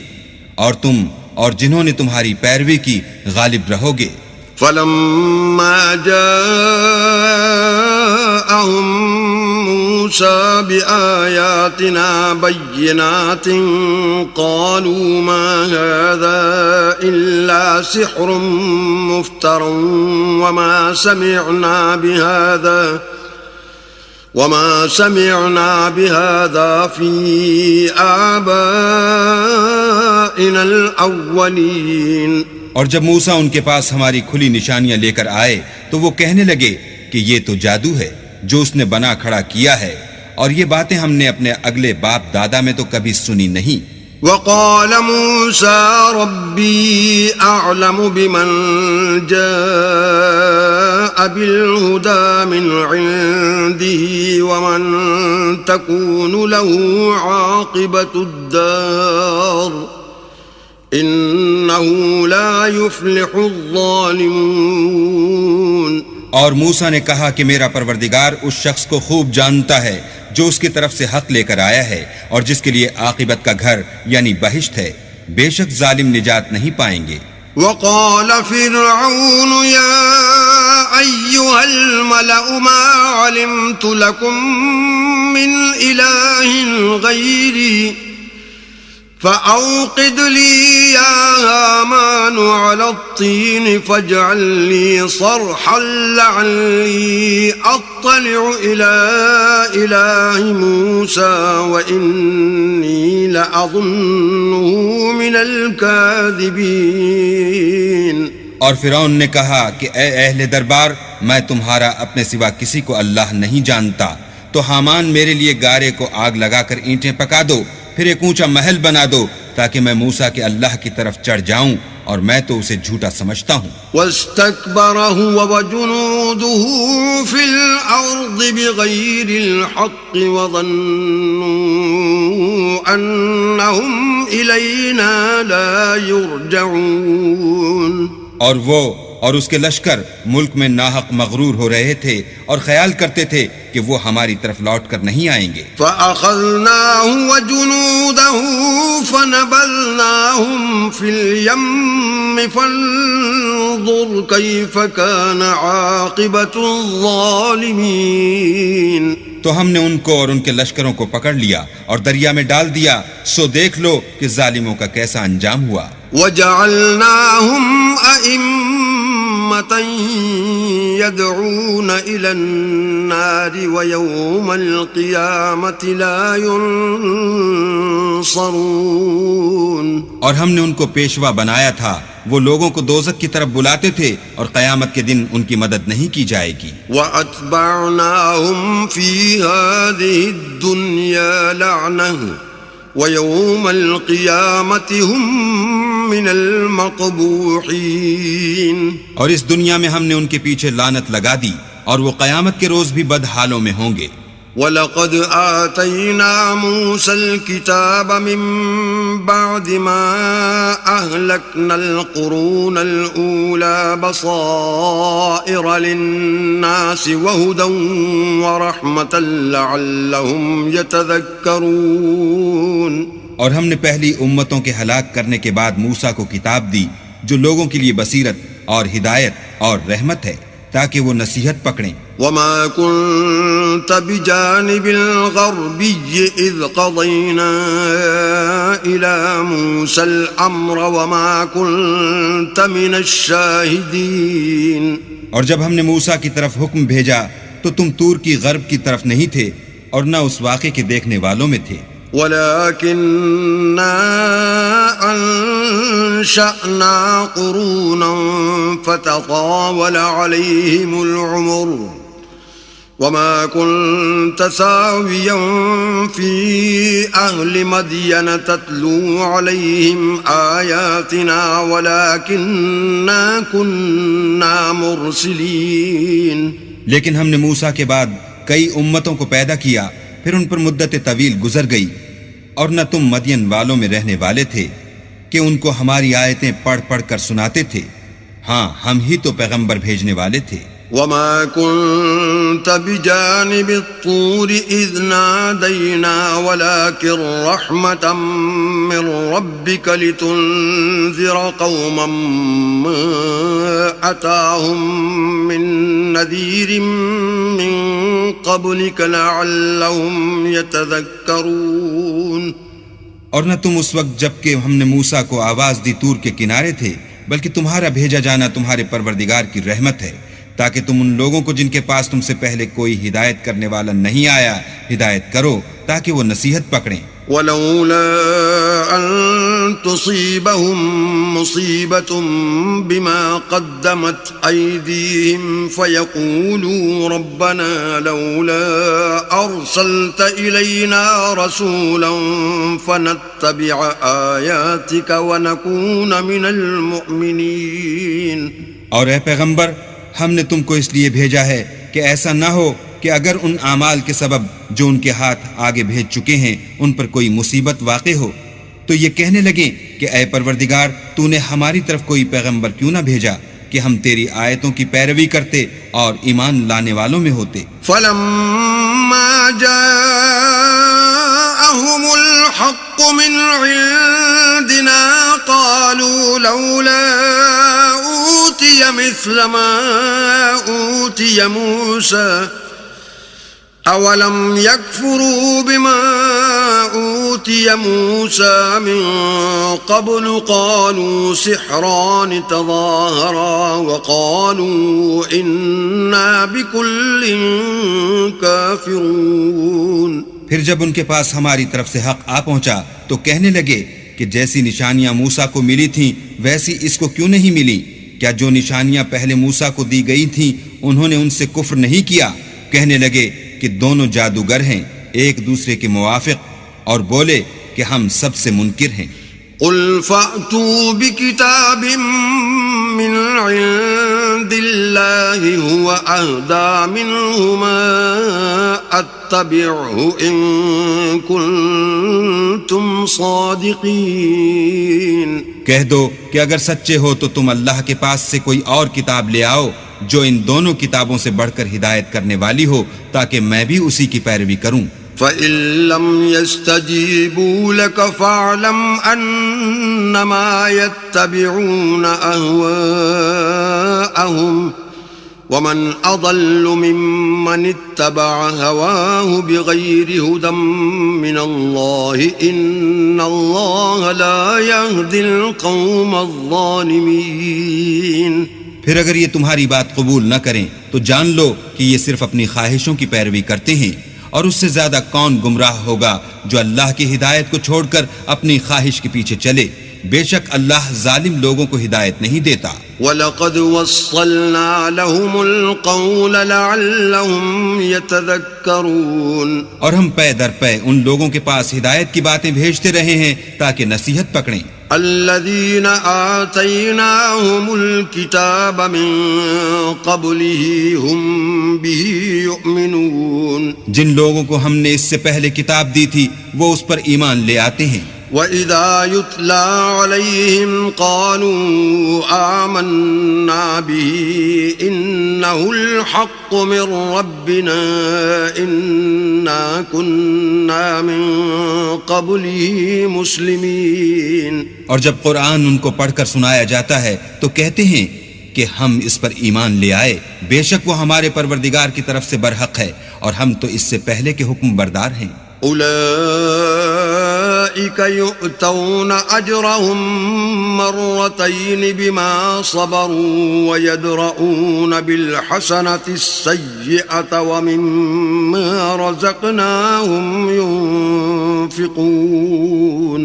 اور تم اور جنہوں نے تمہاری پیروی کی غالب رہو گے۔ فلما جاءهم موسى بآياتنا بينات قالوا ما هذا إلا سحر مفتر وما سمعنا بهذا في آبائنا الأولين۔ اور جب موسیٰ ان کے پاس ہماری کھلی نشانیاں لے کر آئے تو وہ کہنے لگے کہ یہ تو جادو ہے جو اس نے بنا کھڑا کیا ہے، اور یہ باتیں ہم نے اپنے اگلے باپ دادا میں تو کبھی سنی نہیں۔ وقال موسى ربي أعلم بمن جاء بالهدى من عنده ومن تكون له عاقبة الدار إنه لا يفلح الظالمون۔ اور موسیٰ نے کہا کہ میرا پروردگار اس شخص کو خوب جانتا ہے جو اس کی طرف سے حق لے کر آیا ہے اور جس کے لیے عاقبت کا گھر یعنی بہشت ہے، بے شک ظالم نجات نہیں پائیں گے۔ وقال فرعون يا أيها الملأ ما علمت لكم من إله غيري فأوقد لي يا هامان على الطين فاجعل لي صرحا لعلي أطلع إلى إله موسى وإني لأظنه من الكاذبين. اور فرعون نے کہا کہ اے اہل دربار، میں تمہارا اپنے سوا کسی کو اللہ نہیں جانتا، تو حامان میرے لیے گارے کو آگ لگا کر اینٹیں پکا دو، پھر ایک اونچا محل بنا دو تاکہ میں موسیٰ کے اللہ کی طرف چڑھ جاؤں، اور میں تو اسے جھوٹا سمجھتا ہوں. واستكبر هو وجنوده في الأرض بغير الحق وظنوا أنهم إلينا لا يرجعون. اور وہ اور اس کے لشکر ملک میں ناحق مغرور ہو رہے تھے اور خیال کرتے تھے کہ وہ ہماری طرف لوٹ کر نہیں آئیں گے. فَأَخَذْنَاهُ وَجُنُودَهُ فَنَبَذْنَاهُمْ فِي الْيَمِّ فَانظُرْ كَيْفَ كَانَ عَاقِبَةُ الظَّالِمِينَ. تو ہم نے ان کو اور ان کے لشکروں کو پکڑ لیا اور دریا میں ڈال دیا، سو دیکھ لو کہ ظالموں کا کیسا انجام ہوا. وَجَعَلْنَاهُمْ أَئِمَّةً يَدْعُونَ إِلَى النَّارِ وَيَوْمَ الْقِيَامَةِ لَا يُنصَرُونَ. اور ہم نے ان کو پیشوا بنایا تھا، وہ لوگوں کو دوزخ کی طرف بلاتے تھے اور قیامت کے دن ان کی مدد نہیں کی جائے گی. وَأَتْبَعْنَاهُمْ فِي هَذِهِ الدُّنْيَا لَعْنَةً وَيَوْمَ الْقِيَامَةِ هُمْ مِنَ الْمَقْبُوحِينَ. اور اس دنیا میں ہم نے ان کے پیچھے لعنت لگا دی اور وہ قیامت کے روز بھی بدحالوں میں ہوں گے. وَلَقَدْ آتَيْنَا مُوسَى الْكِتَابَ مِنْ بَعْدِ مَا أَهْلَكْنَا الْقُرُونَ الْأُولَى بَصَائِرَ لِلنَّاسِ وَهُدًى وَرَحْمَةً لَعَلَّهُمْ يَتَذَكَّرُونَ. اور ہم نے پہلی امتوں کے ہلاک کرنے کے بعد موسیٰ کو کتاب دی جو لوگوں کے لیے بصیرت اور ہدایت اور رحمت ہے تاکہ وہ نصیحت پکڑیں. وَمَا كُنْتَ بِجَانِبِ الْغَرْبِيِّ إِذْ قَضَيْنَا إِلَى مُوسَى الْأَمْرَ وَمَا كُنْتَ مِنَ الشَّاهِدِينَ. اور جب ہم نے موسیٰ کی طرف حکم بھیجا تو تم تور کی غرب کی طرف نہیں تھے اور نہ اس واقعے کے دیکھنے والوں میں تھے. وَلَكِنَّا أَنشَأْنَا قُرُونًا فَتَطَاوَلَ عَلَيْهِمُ الْعُمُرُ وَمَا كُنْتَ سَاوِيًا فِي أَهْلِ مَدْيَنَ تَتْلُو عَلَيْهِمْ آيَاتِنَا وَلَكِنَّا كُنَّا مُرْسِلِينَ. لیکن ہم نے موسیٰ کے بعد کئی امتوں کو پیدا کیا، پھر ان پر مدت طویل گزر گئی، اور نہ تم مدین والوں میں رہنے والے تھے کہ ان کو ہماری آیتیں پڑھ پڑھ کر سناتے تھے. ہاں، ہم ہی تو پیغمبر بھیجنے والے تھے. وَمَا كُنْتَ بِجَانِبِ الطُّورِ إِذْ نَادَيْنَا وَلَكِنْ رَحْمَةً مِّن رَّبِّكَ لِتُنذِرَ قَوْمًا مَّا أَتَاهُم مِّن نَّذِيرٍ مِّن قَبْلِكَ لَعَلَّهُمْ يَتَذَكَّرُونَ. اور نہ تم اس وقت جب کہ ہم نے موسیٰ کو آواز دی طور کے کنارے تھے، بلکہ تمہارا بھیجا جانا تمہارے پروردگار کی رحمت ہے تاکہ تم ان لوگوں کو جن کے پاس تم سے پہلے کوئی ہدایت کرنے والا نہیں آیا ہدایت کرو تاکہ وہ نصیحت پکڑیں. وَلَوْلَا أَن تُصِيبَهُم مُّصِيبَةٌ بِمَا قَدَّمَتْ أَيْدِيهِمْ فَيَقُولُوا رَبَّنَا لَوْلَا أَرْسَلْتَ إِلَيْنَا رَسُولًا فَنَتَّبِعَ آيَاتِكَ وَنَكُونَ مِنَ الْمُؤْمِنِينَ. اور اے پیغمبر، ہم نے تم کو اس لیے بھیجا ہے کہ ایسا نہ ہو کہ اگر ان اعمال کے سبب جو ان کے ہاتھ آگے بھیج چکے ہیں ان پر کوئی مصیبت واقع ہو تو یہ کہنے لگیں کہ اے پروردگار، تو نے ہماری طرف کوئی پیغمبر کیوں نہ بھیجا کہ ہم تیری آیتوں کی پیروی کرتے اور ایمان لانے والوں میں ہوتے. فَلَمَّا جَاءَهُمُ الْحَقُّ مِنْ عِنْدِنَا قَالُوا لَوْلَا أُوتِيَ مِثْلَ مَا أُوتِيَ مُوسَى أَوَلَمْ يَكْفُرُوا بِمَا أُوتِيَ أوتي موسى من قبل قالوا سحران تظاهرا وقالوا إنا بكل كافرون. پھر جب ان کے پاس ہماری طرف سے حق آ پہنچا تو کہنے لگے کہ جیسی نشانیاں موسیٰ کو ملی تھیں ویسی اس کو کیوں نہیں ملی؟ کیا جو نشانیاں پہلے موسیٰ کو دی گئی تھیں انہوں نے ان سے کفر نہیں کیا؟ کہنے لگے کہ دونوں جادوگر ہیں ایک دوسرے کے موافق، اور بولے کہ ہم سب سے منکر ہیں. قل فأتوا بكتاب من عند الله هو أهدى منهما أتبعه إن كنتم صادقين. کہہ دو کہ اگر سچے ہو تو تم اللہ کے پاس سے کوئی اور کتاب لے آؤ جو ان دونوں کتابوں سے بڑھ کر ہدایت کرنے والی ہو تاکہ میں بھی اسی کی پیروی کروں. فَإِن لَّمْ يَسْتَجِيبُوا لَكَ فَاعْلَمْ أَنَّمَا يَتَّبِعُونَ أَهْوَاءَهُمْ وَمَنْ أَضَلُّ مِمَّنِ اتَّبَعَ هَوَاهُ بِغَيْرِ هُدًى مِّنَ اللَّهِ إِنَّ اللَّهَ لَا يَهْدِي الْقَوْمَ الظَّالِمِينَ. پھر اگر یہ تمہاری بات قبول نہ کریں تو جان لو کہ یہ صرف اپنی خواہشوں کی پیروی کرتے ہیں، اور اس سے زیادہ کون گمراہ ہوگا جو اللہ کی ہدایت کو چھوڑ کر اپنی خواہش کے پیچھے چلے. بے شک اللہ ظالم لوگوں کو ہدایت نہیں دیتا. وَلَقَدْ وَصَّلْنَا لَهُمُ الْقَوْلَ لَعَلَّهُمْ يَتَذَكَّرُونَ. اور ہم پے در پے ان لوگوں کے پاس ہدایت کی باتیں بھیجتے رہے ہیں تاکہ نصیحت پکڑیں. الذين آتيناهم الكتاب من قبله هم به يؤمنون. جن لوگوں کو ہم نے اس سے پہلے کتاب دی تھی وہ اس پر ایمان لے آتے ہیں. وَإِذَا يُتْلَى عَلَيْهِمْ قَالُوا آمَنَّا بِهِ إِنَّهُ الْحَقُّ مِنْ رَبِّنَا إِنَّا كُنَّا مِنْ قَبْلِهِ مُسْلِمِينَ. اور جب قرآن ان کو پڑھ کر سنایا جاتا ہے تو کہتے ہیں کہ ہم اس پر ایمان لے آئے، بے شک وہ ہمارے پروردگار کی طرف سے برحق ہے اور ہم تو اس سے پہلے کے حکم بردار ہیں. أولئك يؤتون أجرهم مرتين بما صبروا ويدرؤون بالحسنة السيئة ومما رزقناهم ينفقون.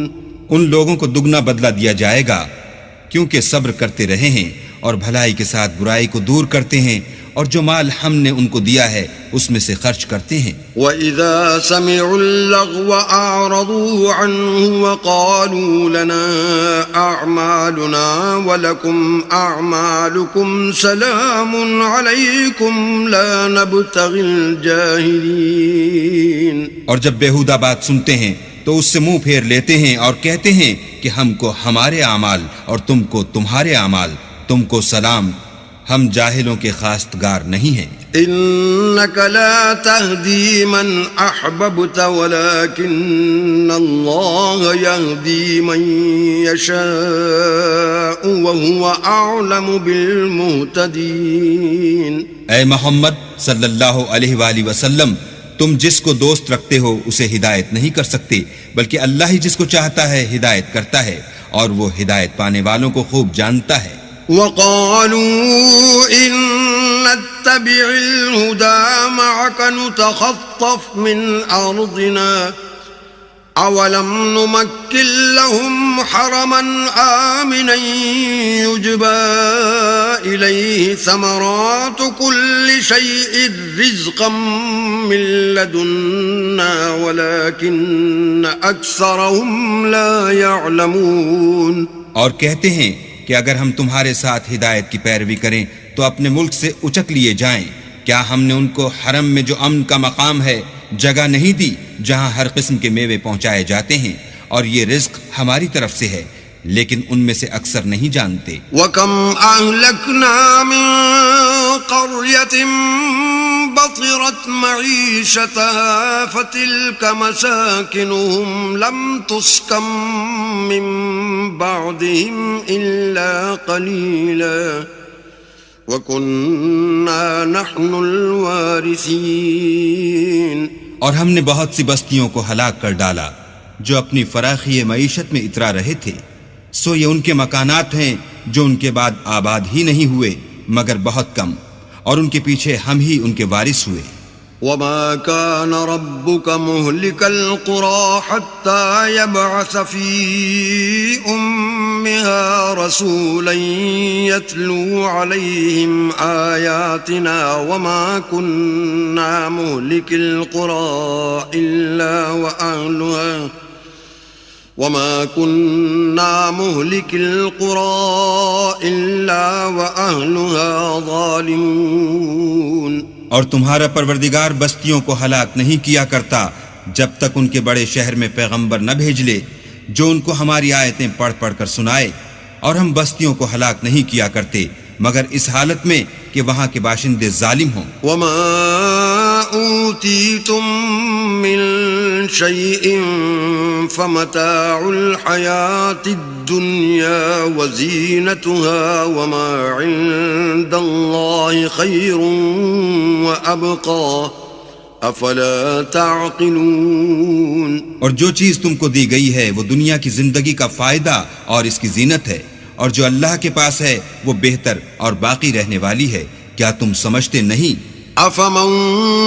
ان لوگوں کو دگنا بدلہ دیا جائے گا کیونکہ صبر کرتے رہے ہیں اور بھلائی کے ساتھ برائی کو دور کرتے ہیں اور جو مال ہم نے ان کو دیا ہے اس میں سے خرچ کرتے ہیں. وَإِذَا سَمِعُوا اللَّغْوَ أَعْرَضُوا عَنْهُ وَقَالُوا لَنَا أَعْمَالُنَا وَلَكُمْ أَعْمَالُكُمْ سَلَامٌ عَلَيْكُمْ لَا نَبْتَغِي الْجَاهِلِينَ. اور جب بیہودہ بات سنتے ہیں تو اس سے منہ پھیر لیتے ہیں اور کہتے ہیں کہ ہم کو ہمارے اعمال اور تم کو تمہارے اعمال، تم کو سلام، ہم جاہلوں کے خواستگار نہیں ہیں. إنك لا تهدي من أحببت ولكن الله يهدي من يشاء وهو أعلم بالمهتدين. اے محمد صلی اللہ علیہ وآلہ وسلم، تم جس کو دوست رکھتے ہو اسے ہدایت نہیں کر سکتے، بلکہ اللہ ہی جس کو چاہتا ہے ہدایت کرتا ہے، اور وہ ہدایت پانے والوں کو خوب جانتا ہے. وقالوا إن نتبع الهدى معك نتخطف من أرضنا أولم نمكن لهم حرما آمنا يجبى إليه ثمرات كل شيء رزقا من لدنا ولكن أكثرهم لا يعلمون. اور کہتے ہیں کہ اگر ہم تمہارے ساتھ ہدایت کی پیروی کریں تو اپنے ملک سے اچک لیے جائیں. کیا ہم نے ان کو حرم میں جو امن کا مقام ہے جگہ نہیں دی جہاں ہر قسم کے میوے پہنچائے جاتے ہیں، اور یہ رزق ہماری طرف سے ہے، لیکن ان میں سے اکثر نہیں جانتے. وَكَمْ أَهْلَكْنَا مِن قَرْيَةٍ بَطِرَتْ مَعِيشَتَهَا فَتِلْكَ مَسَاكِنُهُمْ لَمْ تُسْكَن مِّن بَعْدِهِمْ إِلَّا قَلِيلًا وَكُنَّا نَحْنُ الْوَارِثِينَ. اور ہم نے بہت سی بستیوں کو ہلاک کر ڈالا جو اپنی فراخی معیشت میں اترا رہے تھے، سو یہ ان کے مکانات ہیں جو ان کے بعد آباد ہی نہیں ہوئے مگر بہت کم، اور ان کے پیچھے ہم ہی ان کے وارث ہوئے۔ وما كان ربك مهلك القرى حتى يبعث في أمها رسولا يتلو عليهم آياتنا وما كنا مهلك القرى إلا وأهلها ظالمون۔ اور تمہارا پروردگار بستیوں کو ہلاک نہیں کیا کرتا جب تک ان کے بڑے شہر میں پیغمبر نہ بھیج لے جو ان کو ہماری آیتیں پڑھ پڑھ کر سنائے، اور ہم بستیوں کو ہلاک نہیں کیا کرتے مگر اس حالت میں کہ وہاں کے باشندے ظالم ہوں۔ وما أوتيتم من شيء فمتاع الحياة الدنيا وزينتها وما عند الله خير وأبقى أفلا تعقلون۔ اور جو چیز تم کو دی گئی ہے وہ دنیا کی زندگی کا فائدہ اور اس کی زینت ہے، اور جو اللہ کے پاس ہے وہ بہتر اور باقی رہنے والی ہے، کیا تم سمجھتے نہیں؟ أفمن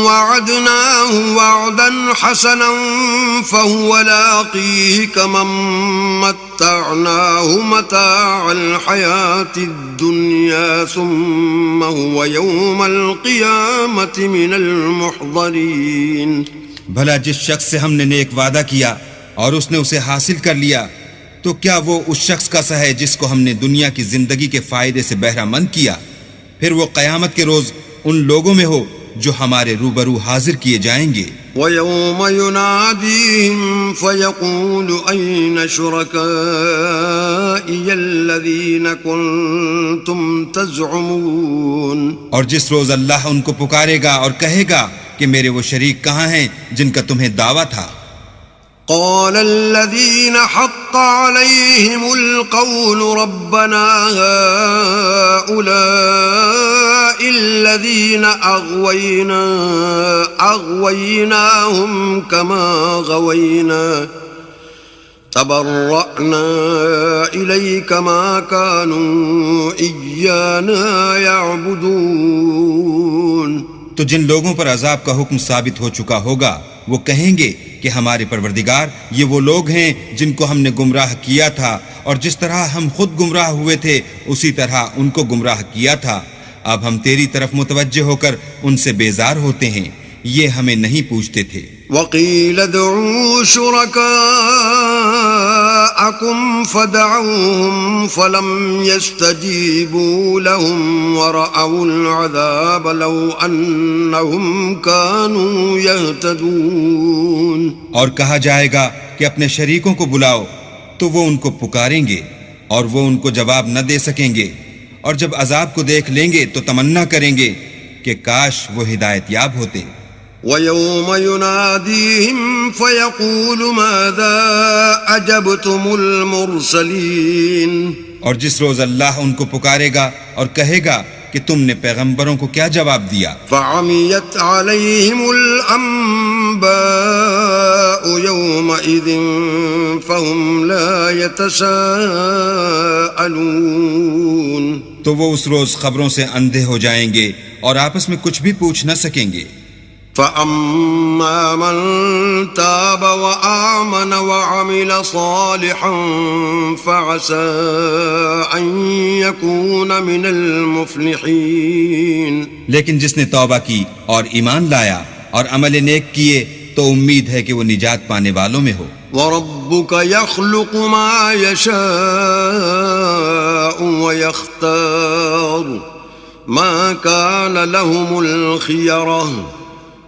وعدناه وعدا حسنا فهو لاقيه كمن متعناه متاع الحياة الدنيا ثم هو يوم القيامة من المحضرين۔ بھلا جس شخص سے ہم نے نیک وعدہ کیا اور اس نے اسے حاصل کر لیا تو کیا وہ اس شخص کا سا ہے جس کو ہم نے دنیا کی زندگی کے فائدے سے بہرہ مند کیا، پھر وہ قیامت کے روز ان لوگوں میں ہو جو ہمارے روبرو حاضر کیے جائیں گے۔ وَيَوْمَ يُنَادِيهِمْ فَيَقُولُ أَيْنَ شُرَكَائِيَ الَّذِينَ كُنْتُمْ تَزْعُمُونَ۔ اور جس روز اللہ ان کو پکارے گا اور کہے گا کہ میرے وہ شریک کہاں ہیں جن کا تمہیں دعویٰ تھا۔ قال الذين حق عليهم القول ربنا هؤلاء الذين أغويناهم كما غوينا تبرأنا إليك ما كانوا إيانا يعبدون۔ تو جن لوگوں پر عذاب کا حکم ثابت ہو چکا ہوگا وہ کہیں گے کہ ہمارے پروردگار یہ وہ لوگ ہیں جن کو ہم نے گمراہ کیا تھا، اور جس طرح ہم خود گمراہ ہوئے تھے اسی طرح ان کو گمراہ کیا تھا۔ اب ہم تیری طرف متوجہ ہو کر ان سے بیزار ہوتے ہیں، یہ ہمیں نہیں پوچھتے تھے۔ وَقِيلَ ادْعُوا شُرَكَاءَكُمْ فَدَعَوْهُمْ فَلَمْ يَسْتَجِيبُوا لَهُمْ وَرَأَوُا الْعَذَابَ لَوْ أَنَّهُمْ كَانُوا يَهْتَدُونَ۔ اور کہا جائے گا کہ اپنے شریکوں کو بلاؤ تو وہ ان کو پکاریں گے اور وہ ان کو جواب نہ دے سکیں گے، اور جب عذاب کو دیکھ لیں گے تو تمنا کریں گے کہ کاش وہ ہدایت یاب ہوتے۔ وَيَوْمَ يُنَادِيهِمْ فَيَقُولُ مَاذَا أَجَبْتُمُ الْمُرْسَلِينَ۔ اور جس روز اللہ ان کو پکارے گا اور کہے گا کہ تم نے پیغمبروں کو کیا جواب دیا۔ فَعَمِيَتْ عَلَيْهِمُ الْأَنبَاءُ يَوْمَئِذٍ فَهُمْ لَا يَتَسَاءَلُونَ۔ تو وہ اس روز خبروں سے اندھے ہو جائیں گے اور آپس میں کچھ بھی پوچھ نہ سکیں گے۔ فَأَمَّا مَن تَابَ وَآمَنَ وَعَمِلَ صَالِحًا فَعَسَىٰ أَن يَكُونَ مِنَ الْمُفْلِحِينَ۔ لیکن جس نے توبہ کی اور ایمان لایا اور عمل نیک کیے تو امید ہے کہ وہ نجات پانے والوں میں ہو۔ وَرَبُّكَ يَخْلُقُ مَا يَشَاءُ وَيَخْتَارُ مَا كَانَ لَهُمُ الْخِيَرَةُ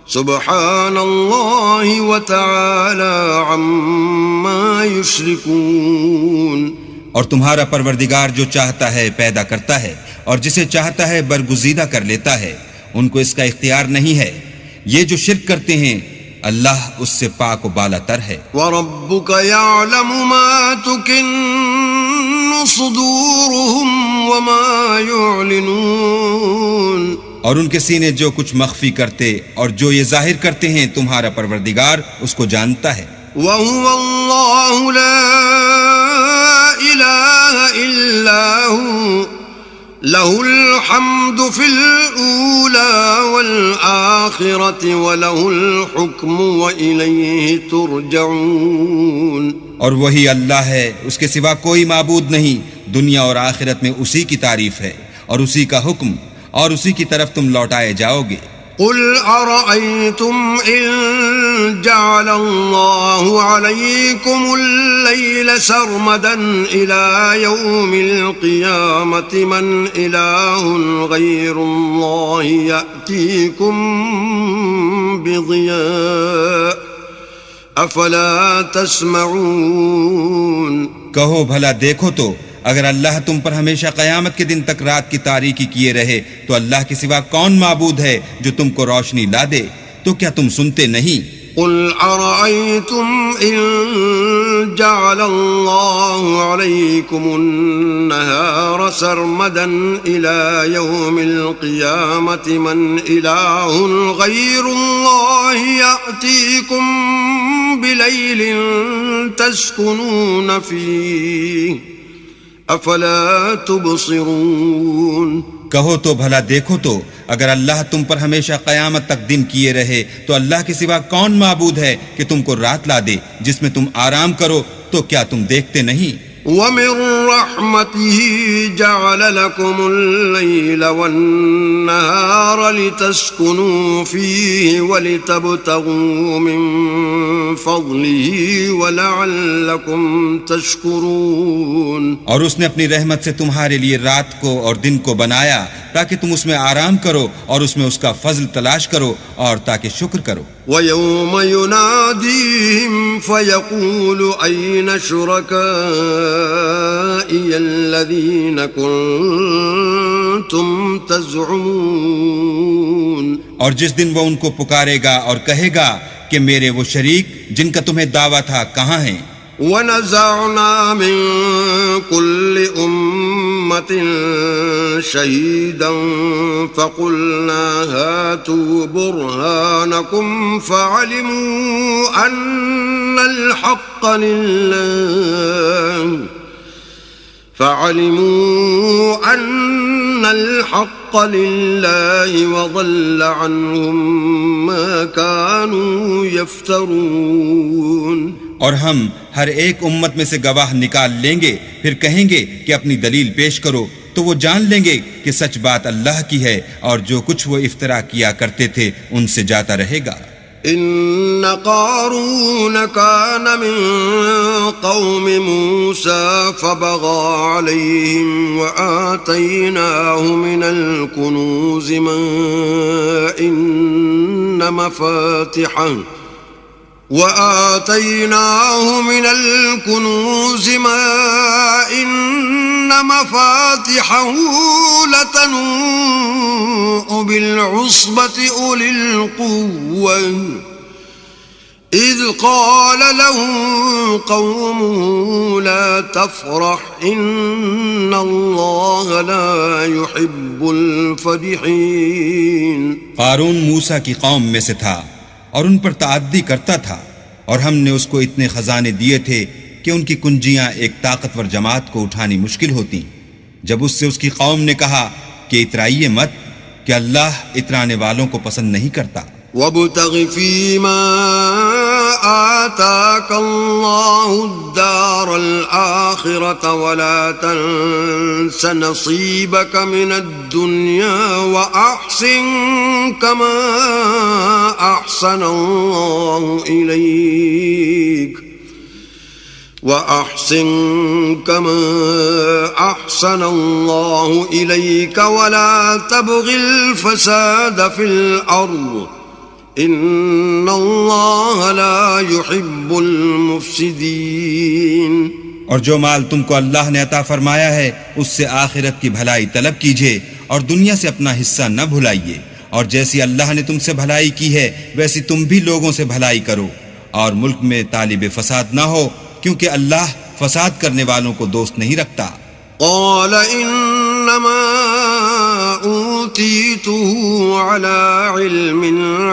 سبحان اللہ وتعالی عما یشرکون۔ اور تمہارا پروردگار جو چاہتا ہے پیدا کرتا ہے اور جسے چاہتا ہے برگزیدہ کر لیتا ہے، ان کو اس کا اختیار نہیں ہے۔ یہ جو شرک کرتے ہیں اللہ اس سے پاک و بالا تر ہے۔ وَرَبُّكَ يَعْلَمُ مَا تُكِنُّ صُدُورُهُمْ وَمَا يُعْلِنُونَ۔ اور ان کے سینے جو کچھ مخفی کرتے اور جو یہ ظاہر کرتے ہیں تمہارا پروردگار اس کو جانتا ہے۔ وهو الله لا إله إلا هو له الحمد في الأولى والآخرة وله الحكم وإليه ترجعون. اور وہی اللہ ہے، اس کے سوا کوئی معبود نہیں، دنیا اور آخرت میں اسی کی تعریف ہے اور اسی کا حکم، اور اسی کی طرف تم لوٹائے جاؤ گے. قل أرأيتم إن جعل الله عليكم الليل سرمدا إلى يوم القيامة من إله غير الله يأتيكم بضياء أفلا تسمعون. کہو بھلا دیکھو تو اگر اللہ تم پر ہمیشہ قیامت کے دن تک رات کی تاریکی کیے رہے تو اللہ کے سوا کون معبود ہے جو تم کو روشنی لا دے؟ تو کیا تم سنتے نہیں؟ قل أرأيتم إن جعل الله عليكم النهار سرمدا إلى يوم القيامة من إله غير الله يأتيكم بليل تسكنون فيه افلا تبصرون. کہو تو بھلا دیکھو تو اگر اللہ تم پر ہمیشہ قیامت تک دن کیے رہے تو اللہ کے سوا کون معبود ہے کہ تم کو رات لا دے جس میں تم آرام کرو؟ تو کیا تم دیکھتے نہیں؟ ومن رحمته جعل لكم الليل والنهار لتسكنوا فيه ولتبتغوا من فضله ولعلكم تشكرون. اور اس نے اپنی رحمت سے تمہارے لیے رات کو اور دن کو بنایا تاکہ تم اس میں آرام کرو اور اس میں اس کا فضل تلاش کرو اور تاکہ شکر کرو. وَيَوْمَ يُنَادِيهِمْ فَيَقُولُ أَيْنَ شُرَكَائِيَ الَّذِينَ كُنتُمْ تَزْعُمُونَ. اور جس دن وہ ان کو پکارے گا اور کہے گا کہ میرے وہ شریک جن کا تمہیں دعویٰ تھا کہاں ہیں؟ وَنَزَعْنَا مِن كُلِّ أُمَّةٍ شَهِيدًا فَقُلْنَا هَاتُوا بُرْهَانَكُمْ فَعَلِمُوا أَنَّ الْحَقَّ لِلَّهِ وَضَلَّ عَنْهُمْ مَا كَانُوا يَفْتَرُونَ. اور ہم ہر ایک امت میں سے گواہ نکال لیں گے، پھر کہیں گے کہ اپنی دلیل پیش کرو، تو وہ جان لیں گے کہ سچ بات اللہ کی ہے اور جو کچھ وہ افترا کیا کرتے تھے ان سے جاتا رہے گا. إن قارون كان من قوم موسى فبغى عليهم وآتيناه من الكنوز ما إن مفاتحه لتنوء بالعصبة أولي القوة إذ قال له قومه لا تفرح إن الله لا يحب الفرحين. قارون موسیٰ کی قوم میں سے تھا اور ان پر تعدی کرتا تھا، اور ہم نے اس کو اتنے خزانے دیے تھے کہ ان کی کنجیاں ایک طاقتور جماعت کو اٹھانی مشکل ہوتی. جب اس سے اس کی قوم نے کہا کہ اترائیے مت، کہ اللہ اترانے والوں کو پسند نہیں کرتا. وابتغ فيما آتاك الله الدار الآخرة ولا تنس نصيبك من الدنيا وأحسن كما أحسن الله إليك ولا تبغ الفساد في الأرض ان اللہ لا يحب المفسدین. اور جو مال تم کو اللہ نے عطا فرمایا ہے اس سے آخرت کی بھلائی طلب کیجیے اور دنیا سے اپنا حصہ نہ بھلائیے، اور جیسی اللہ نے تم سے بھلائی کی ہے ویسی تم بھی لوگوں سے بھلائی کرو، اور ملک میں طالب فساد نہ ہو کیونکہ اللہ فساد کرنے والوں کو دوست نہیں رکھتا. قال انما اوتیته على علم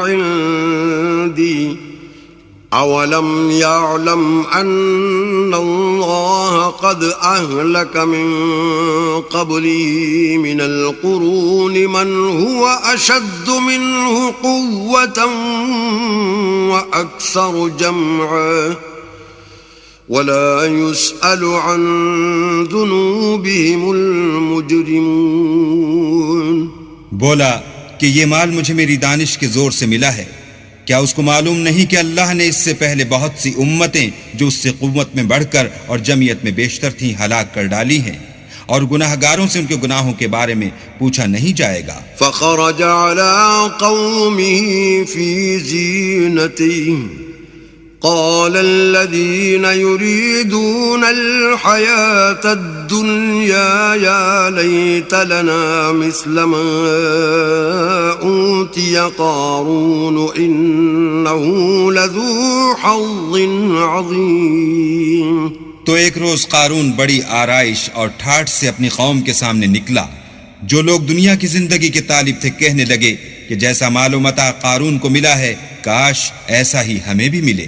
عندي أولم يعلم أن الله قد أهلك من قبله من القرون من هو أشد منه قوة وأكثر جمعا ولا يسأل عن ذنوبهم المجرمون. بولا کہ یہ مال مجھے میری دانش کے زور سے ملا ہے. کیا اس کو معلوم نہیں کہ اللہ نے اس سے پہلے بہت سی امتیں جو اس سے قوت میں بڑھ کر اور جمعیت میں بیشتر تھیں ہلاک کر ڈالی ہیں، اور گناہ گاروں سے ان کے گناہوں کے بارے میں پوچھا نہیں جائے گا. فخرج على قومه في زينته قال الذين يريدون الحياة الدنيا يا ليت لنا مثل ما أوتي قارون إنه لذو حظ عظيم. تو ایک روز قارون بڑی آرائش اور ٹھاٹھ سے اپنی قوم کے سامنے نکلا. جو لوگ دنیا کی زندگی کے طالب تھے کہنے لگے کہ جیسا مال و متاع قارون کو ملا ہے کاش ایسا ہی ہمیں بھی ملے،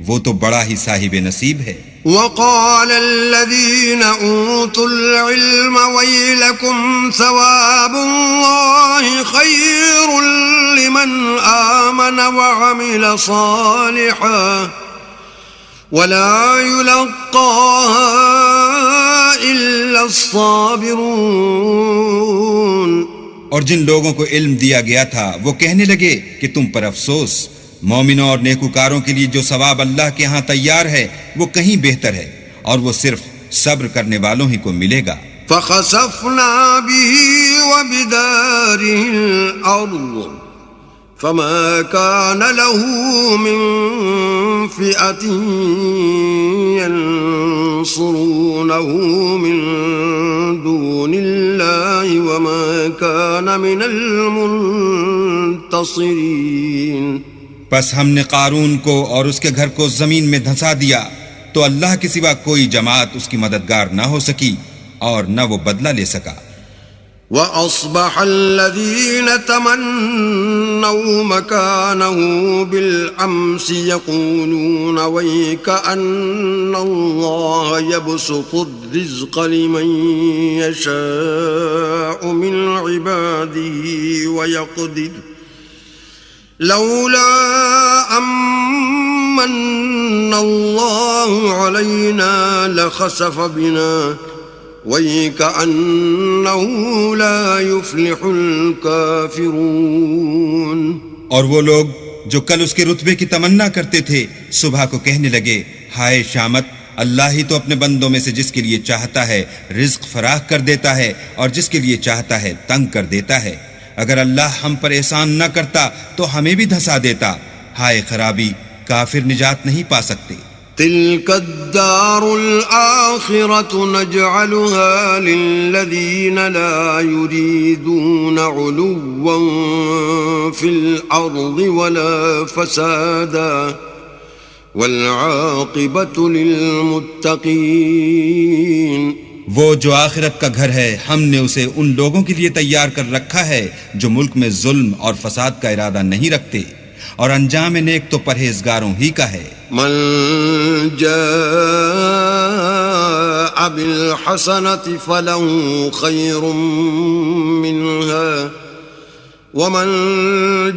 وہ تو بڑا ہی صاحب نصیب ہے. وقال الذين أوتوا العلم ويلكم ثواب الله خير لمن آمن وعمل صالحا ولا يلقاها إلا الصابرون. اور جن لوگوں کو علم دیا گیا تھا وہ کہنے لگے کہ تم پر افسوس، مومنوں اور نیکوکاروں کے لیے جو ثواب اللہ کے ہاں تیار ہے وہ کہیں بہتر ہے، اور وہ صرف صبر کرنے والوں ہی کو ملے گا. فخسفنا به وبداره الأرض فما كان له من فئة ينصرونه من دون الله وما كان من المنتصرين. پس ہم نے قارون کو اور اس کے گھر کو زمین میں دھنسا دیا تو اللہ کے سوا کوئی جماعت اس کی مددگار نہ ہو سکی اور نہ وہ بدلہ لے سکا. وَأَصْبَحَ الَّذِينَ تَمَنَّوْا مَكَانَهُ بِالْأَمْسِ يَقُولُونَ وَيْكَأَنَّ اللَّهَ يَبْسُطُ الرِّزْقَ لِمَن يَشَاءُ مِنْ عِبَادِهِ وَيَقْدِرُ لولا أمن الله علينا لخسف بنا وَيْكَأَنَّهُ لَا يُفْلِحُ الْكَافِرُونَ. اور وہ لوگ جو کل اس کے رتبے کی تمنا کرتے تھے صبح کو کہنے لگے ہائے شامت، اللہ ہی تو اپنے بندوں میں سے جس کے لیے چاہتا ہے رزق فراخ کر دیتا ہے اور جس کے لیے چاہتا ہے تنگ کر دیتا ہے. اگر اللہ ہم پر احسان نہ کرتا تو ہمیں بھی دھسا دیتا. ہائے خرابی، کافر نجات نہیں پا سکتے. تلك الدار الآخرة نجعلها للذين لا يريدون علوا في الأرض ولا فسادا والعاقبة للمتقين. وہ جو آخرت کا گھر ہے ہم نے اسے ان لوگوں کے لیے تیار کر رکھا ہے جو ملک میں ظلم اور فساد کا ارادہ نہیں رکھتے، اور انجام نیک تو پرہیزگاروں ہی کا ہے. من جاء بالحسنة فله خير منها ومن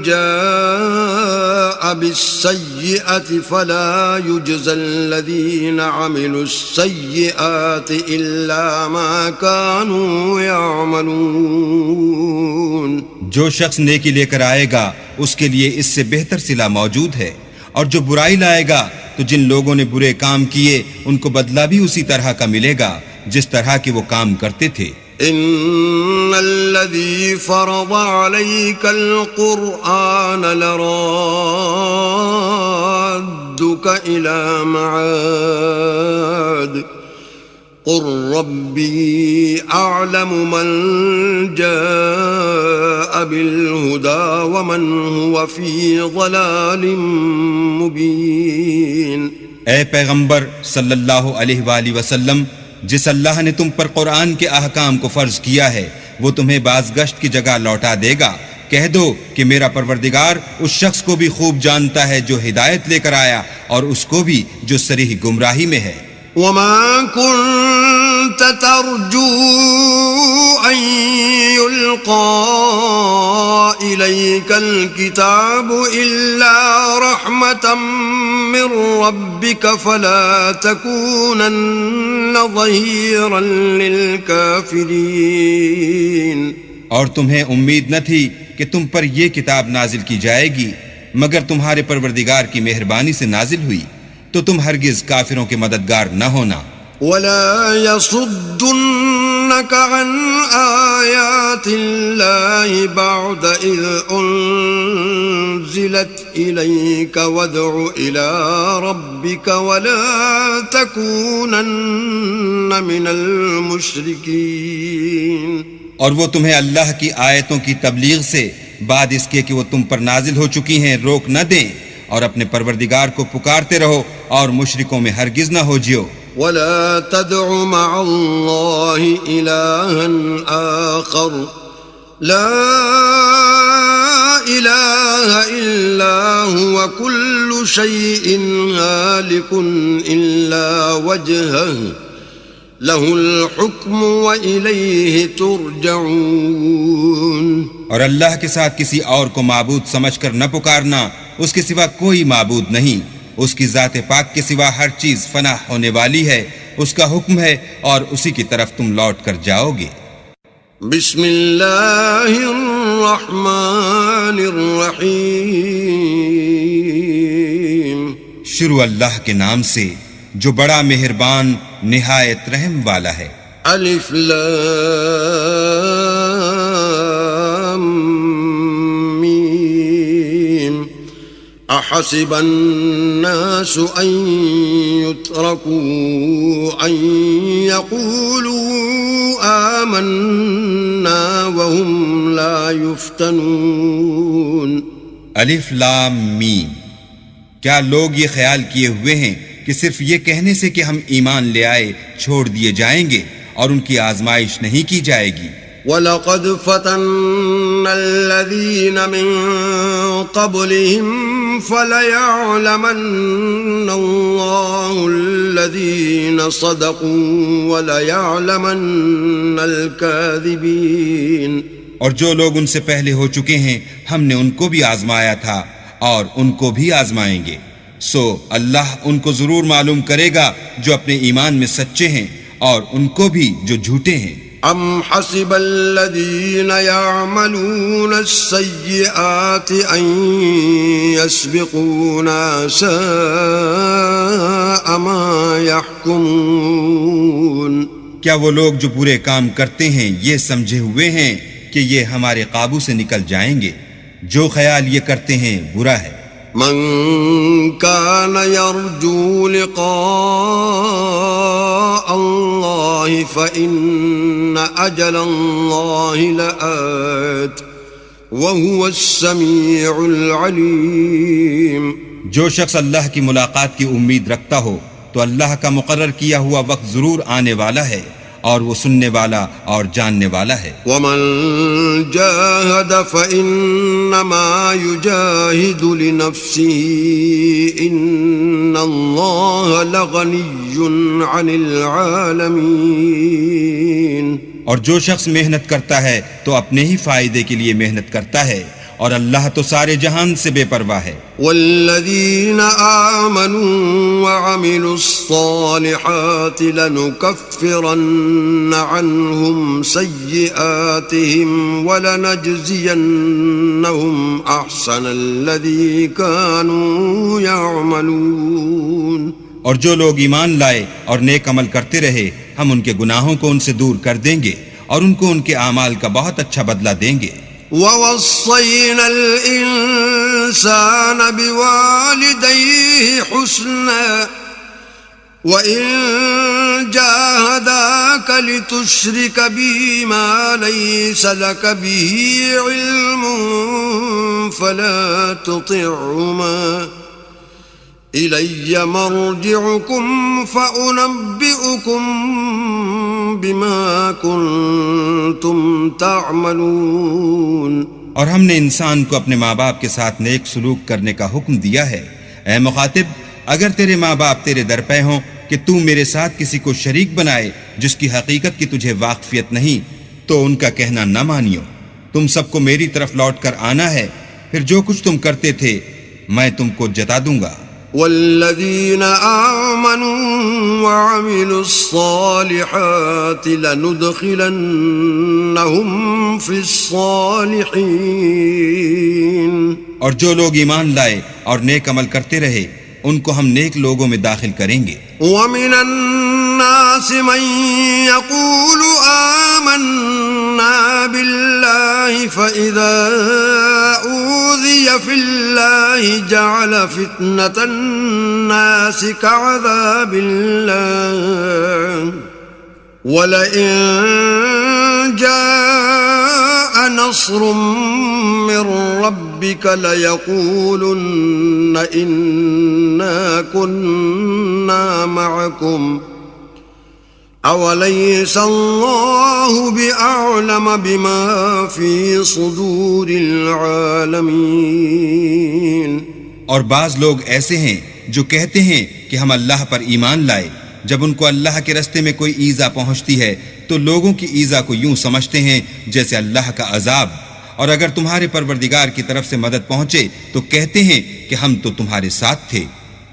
جاء بالسيئة فلا يجزى الذين عملوا السيئات إلا ما كانوا يعملون. جو شخص نیکی لے کر آئے گا اس کے لیے اس سے بہتر صلہ موجود ہے، اور جو برائی لائے گا تو جن لوگوں نے برے کام کیے ان کو بدلہ بھی اسی طرح کا ملے گا جس طرح کے وہ کام کرتے تھے. ان الذي فرض عليك القرآن لرادك الى معاد قل ربي اعلم من جاء بالهدى ومن هو في ضلال مبين. اے پیغمبر صلی اللہ علیہ وآلہ وسلم، جس اللہ نے تم پر قرآن کے احکام کو فرض کیا ہے وہ تمہیں بازگشت کی جگہ لوٹا دے گا کہہ دو کہ میرا پروردگار اس شخص کو بھی خوب جانتا ہے جو ہدایت لے کر آیا اور اس کو بھی جو صریح گمراہی میں ہے. وما كنت ترجو أن يلقى إليك الكتاب إلا رحمة من ربك فلا تكونن ظهيرا للكافرين. اور تمہیں امید نہ تھی کہ تم پر یہ کتاب نازل کی جائے گی مگر تمہارے پروردگار کی مہربانی سے نازل ہوئی تو تم ہرگز کافروں کے مددگار نہ ہونا. ولا يصدنك عن آيات الله بعد إذ أنزلت إليك وادع إلى ربك ولا تكونن من المشركين. اور وہ تمہیں اللہ کی آیتوں کی تبلیغ سے بعد اس کے کہ وہ تم پر نازل ہو چکی ہیں روک نہ دیں اور اپنے پروردگار کو پکارتے رہو اور مشرکوں میں ہرگز نہ ہو جیو. ولا تدع مع الله إلها آخر لا إله إلا هو كل شيء هالك إلا وجهه له الحكم وإليه ترجعون. اور اللہ کے ساتھ کسی اور کو معبود سمجھ کر نہ پکارنا، اس کے سوا کوئی معبود نہیں، اس کی ذات پاک کے سوا ہر چیز فنا ہونے والی ہے، اس کا حکم ہے اور اسی کی طرف تم لوٹ کر جاؤ گے. بسم اللہ الرحمن الرحیم. شروع اللہ کے نام سے جو بڑا مہربان نہایت رحم والا ہے. الف لام میم. احسب الناس ان يتركوا ان يقولوا آمنا وهم لا يفتنون. الف لام میم. کیا لوگ یہ خیال کیے ہوئے ہیں کہ صرف یہ کہنے سے کہ ہم ایمان لے آئے چھوڑ دیے جائیں گے اور ان کی آزمائش نہیں کی جائے گی. وَلَقَدْ فَتَنَّا الَّذِينَ مِن قَبْلِهِمْ فَلَيَعْلَمَنَّ اللَّهُ الَّذِينَ صَدَقُوا وَلَيَعْلَمَنَّ الْكَاذِبِينَ. اور جو لوگ ان سے پہلے ہو چکے ہیں ہم نے ان کو بھی آزمایا تھا اور ان کو بھی آزمائیں گے، سو اللہ ان کو ضرور معلوم کرے گا جو اپنے ایمان میں سچے ہیں اور ان کو بھی جو جھوٹے ہیں. ام حسب الذين يعملون السيئات ان يسبقونا ساء ما يحكمون. کیا وہ لوگ جو برے کام کرتے ہیں یہ سمجھے ہوئے ہیں کہ یہ ہمارے قابو سے نکل جائیں گے؟ جو خیال یہ کرتے ہیں برا ہے. من كان يرجو لقاء الله فإن أجل الله لآت وهو السميع العليم. جو شخص اللہ کی ملاقات کی امید رکھتا ہو تو اللہ کا مقرر کیا ہوا وقت ضرور آنے والا ہے اور وہ سننے والا اور جاننے والا ہے. ومن جاهد فإنما يجاهد لنفسه إن الله لغني عن العالمين. اور جو شخص محنت کرتا ہے تو اپنے ہی فائدے کے لیے محنت کرتا ہے اور اللہ تو سارے جہان سے بے پرواہ ہے. والذین آمنوا وعملوا الصالحات لنکفرن عنهم سیئاتهم ولنجزینهم احسن الذی كانوا يعملون. اور جو لوگ ایمان لائے اور نیک عمل کرتے رہے ہم ان کے گناہوں کو ان سے دور کر دیں گے اور ان کو ان کے اعمال کا بہت اچھا بدلہ دیں گے. وَوَصَّيْنَا الْإِنسَانَ بِوَالِدَيْهِ حُسْنًا وَإِن جَاهَدَاكَ لِتُشْرِكَ بِي مَا لَيْسَ لَكَ بِهِ عِلْمٌ فَلَا تُطِعْهُمَا إِلَيَّ مَرْجِعُكُمْ فَأُنَبِّئُكُمْ بِمَا كُنْتُمْ تَعْمَلُونَ. اور ہم نے انسان کو اپنے ماں باپ کے ساتھ نیک سلوک کرنے کا حکم دیا ہے۔ اے مخاطب، اگر تیرے ماں باپ تیرے در پہ ہوں کہ تو میرے ساتھ کسی کو شریک بنائے جس کی حقیقت کی تجھے واقفیت نہیں، تو ان کا کہنا نہ مانیو۔ تم سب کو میری طرف لوٹ کر آنا ہے، پھر جو کچھ تم کرتے تھے میں تم کو جتا دوں گا۔ والذين آمنوا وعملوا الصالحات لندخلنهم في الصالحين، اور جو لوگ ایمان لائے اور نیک عمل کرتے رہے ان کو ہم نیک لوگوں میں داخل کریں گے۔ ومن الناس من يقول آمنا بالله فإذا أوذي في الله جعل فتنة الناس كعذاب الله ولئن جاء نصر من ربك ليقولن إنا كنا معكم أوليس الله بأعلم بما في صدور العالمين۔ اور بعض لوگ ایسے ہیں جو کہتے ہیں کہ ہم اللہ پر ایمان لائے، جب ان کو اللہ کے رستے میں کوئی ایذا پہنچتی ہے تو لوگوں کی ایذا کو یوں سمجھتے ہیں جیسے اللہ کا عذاب، اور اگر تمہارے پروردگار کی طرف سے مدد پہنچے تو کہتے ہیں کہ ہم تو تمہارے ساتھ تھے۔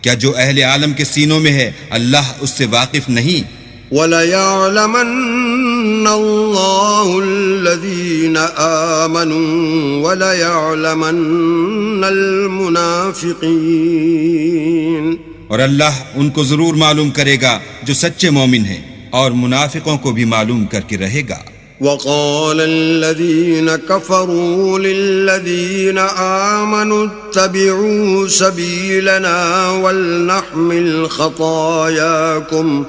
کیا جو اہل عالم کے سینوں میں ہے اللہ اس سے واقف نہیں؟ وَلَيَعْلَمَنَّ اللَّهُ الَّذِينَ آمَنُوا وَلَيَعْلَمَنَّ الْمُنَافِقِينَ، اور اللہ ان کو ضرور معلوم کرے گا جو سچے مومن ہیں، اور منافقوں کو بھی معلوم کر کے رہے گا۔ وقال الذين كفروا للذين آمنوا اتبعوا سبيلنا ولنحمل خطاياكم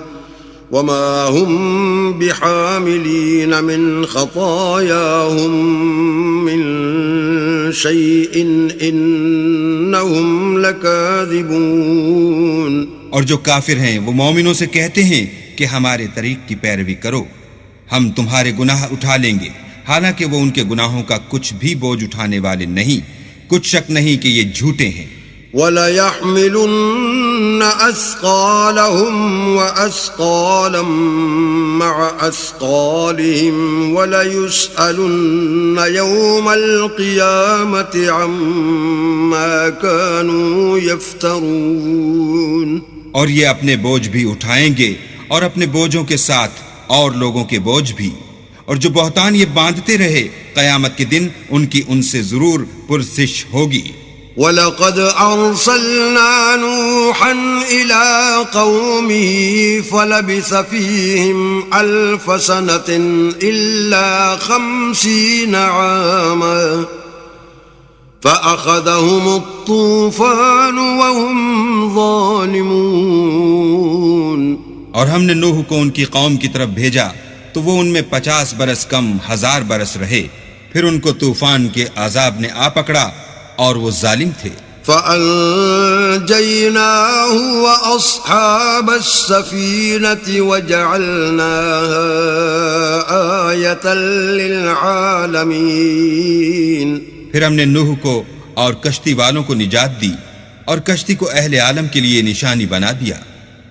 وما هم بحاملين من خطاياهم من شيء إنهم لكاذبون۔ اور جو کافر ہیں وہ مومنوں سے کہتے ہیں کہ ہمارے طریق کی پیروی کرو، ہم تمہارے گناہ اٹھا لیں گے، حالانکہ وہ ان کے گناہوں کا کچھ بھی بوجھ اٹھانے والے نہیں، کچھ شک نہیں کہ یہ جھوٹے ہیں۔ وَلَيَحْمِلُنَّ أَثْقَالَهُمْ وَأَثْقَالًا مَعَ أَثْقَالِهِمْ وَلَيُسْأَلُنَّ يَوْمَ الْقِيَامَةِ عَمَّا كَانُوا يَفْتَرُونَ۔ اور یہ اپنے بوجھ بھی اٹھائیں گے اور اپنے بوجھوں کے ساتھ اور لوگوں کے بوجھ بھی، اور جو بہتان یہ باندھتے رہے قیامت کے دن ان کی ان سے ضرور پرسش ہوگی۔ وَلَقَدْ أَرْسَلْنَا نُوحًا إِلَىٰ قَوْمِهِ فَلَبِثَ فِيهِمْ أَلْفَ سَنَةٍ إِلَّا 50 عَامًا فَأَخَذَهُمُ الطُّوفَانُ وَهُمْ ظَالِمُونَ۔ اور ہم نے نوح کو ان کی قوم کی طرف بھیجا تو وہ ان میں 50 برس کم 1000 برس رہے، پھر ان کو طوفان کے عذاب نے آ پکڑا اور وہ ظالم تھے۔ فَأَنجَيْنَاهُ وَأَصْحَابَ السَّفِينَةِ وَجَعَلْنَاهَا آيَةً لِّلْعَالَمِينَ۔ پھر ہم نے نوح کو اور کشتی والوں کو نجات دی اور کشتی کو اہل عالم کے لیے نشانی بنا دیا۔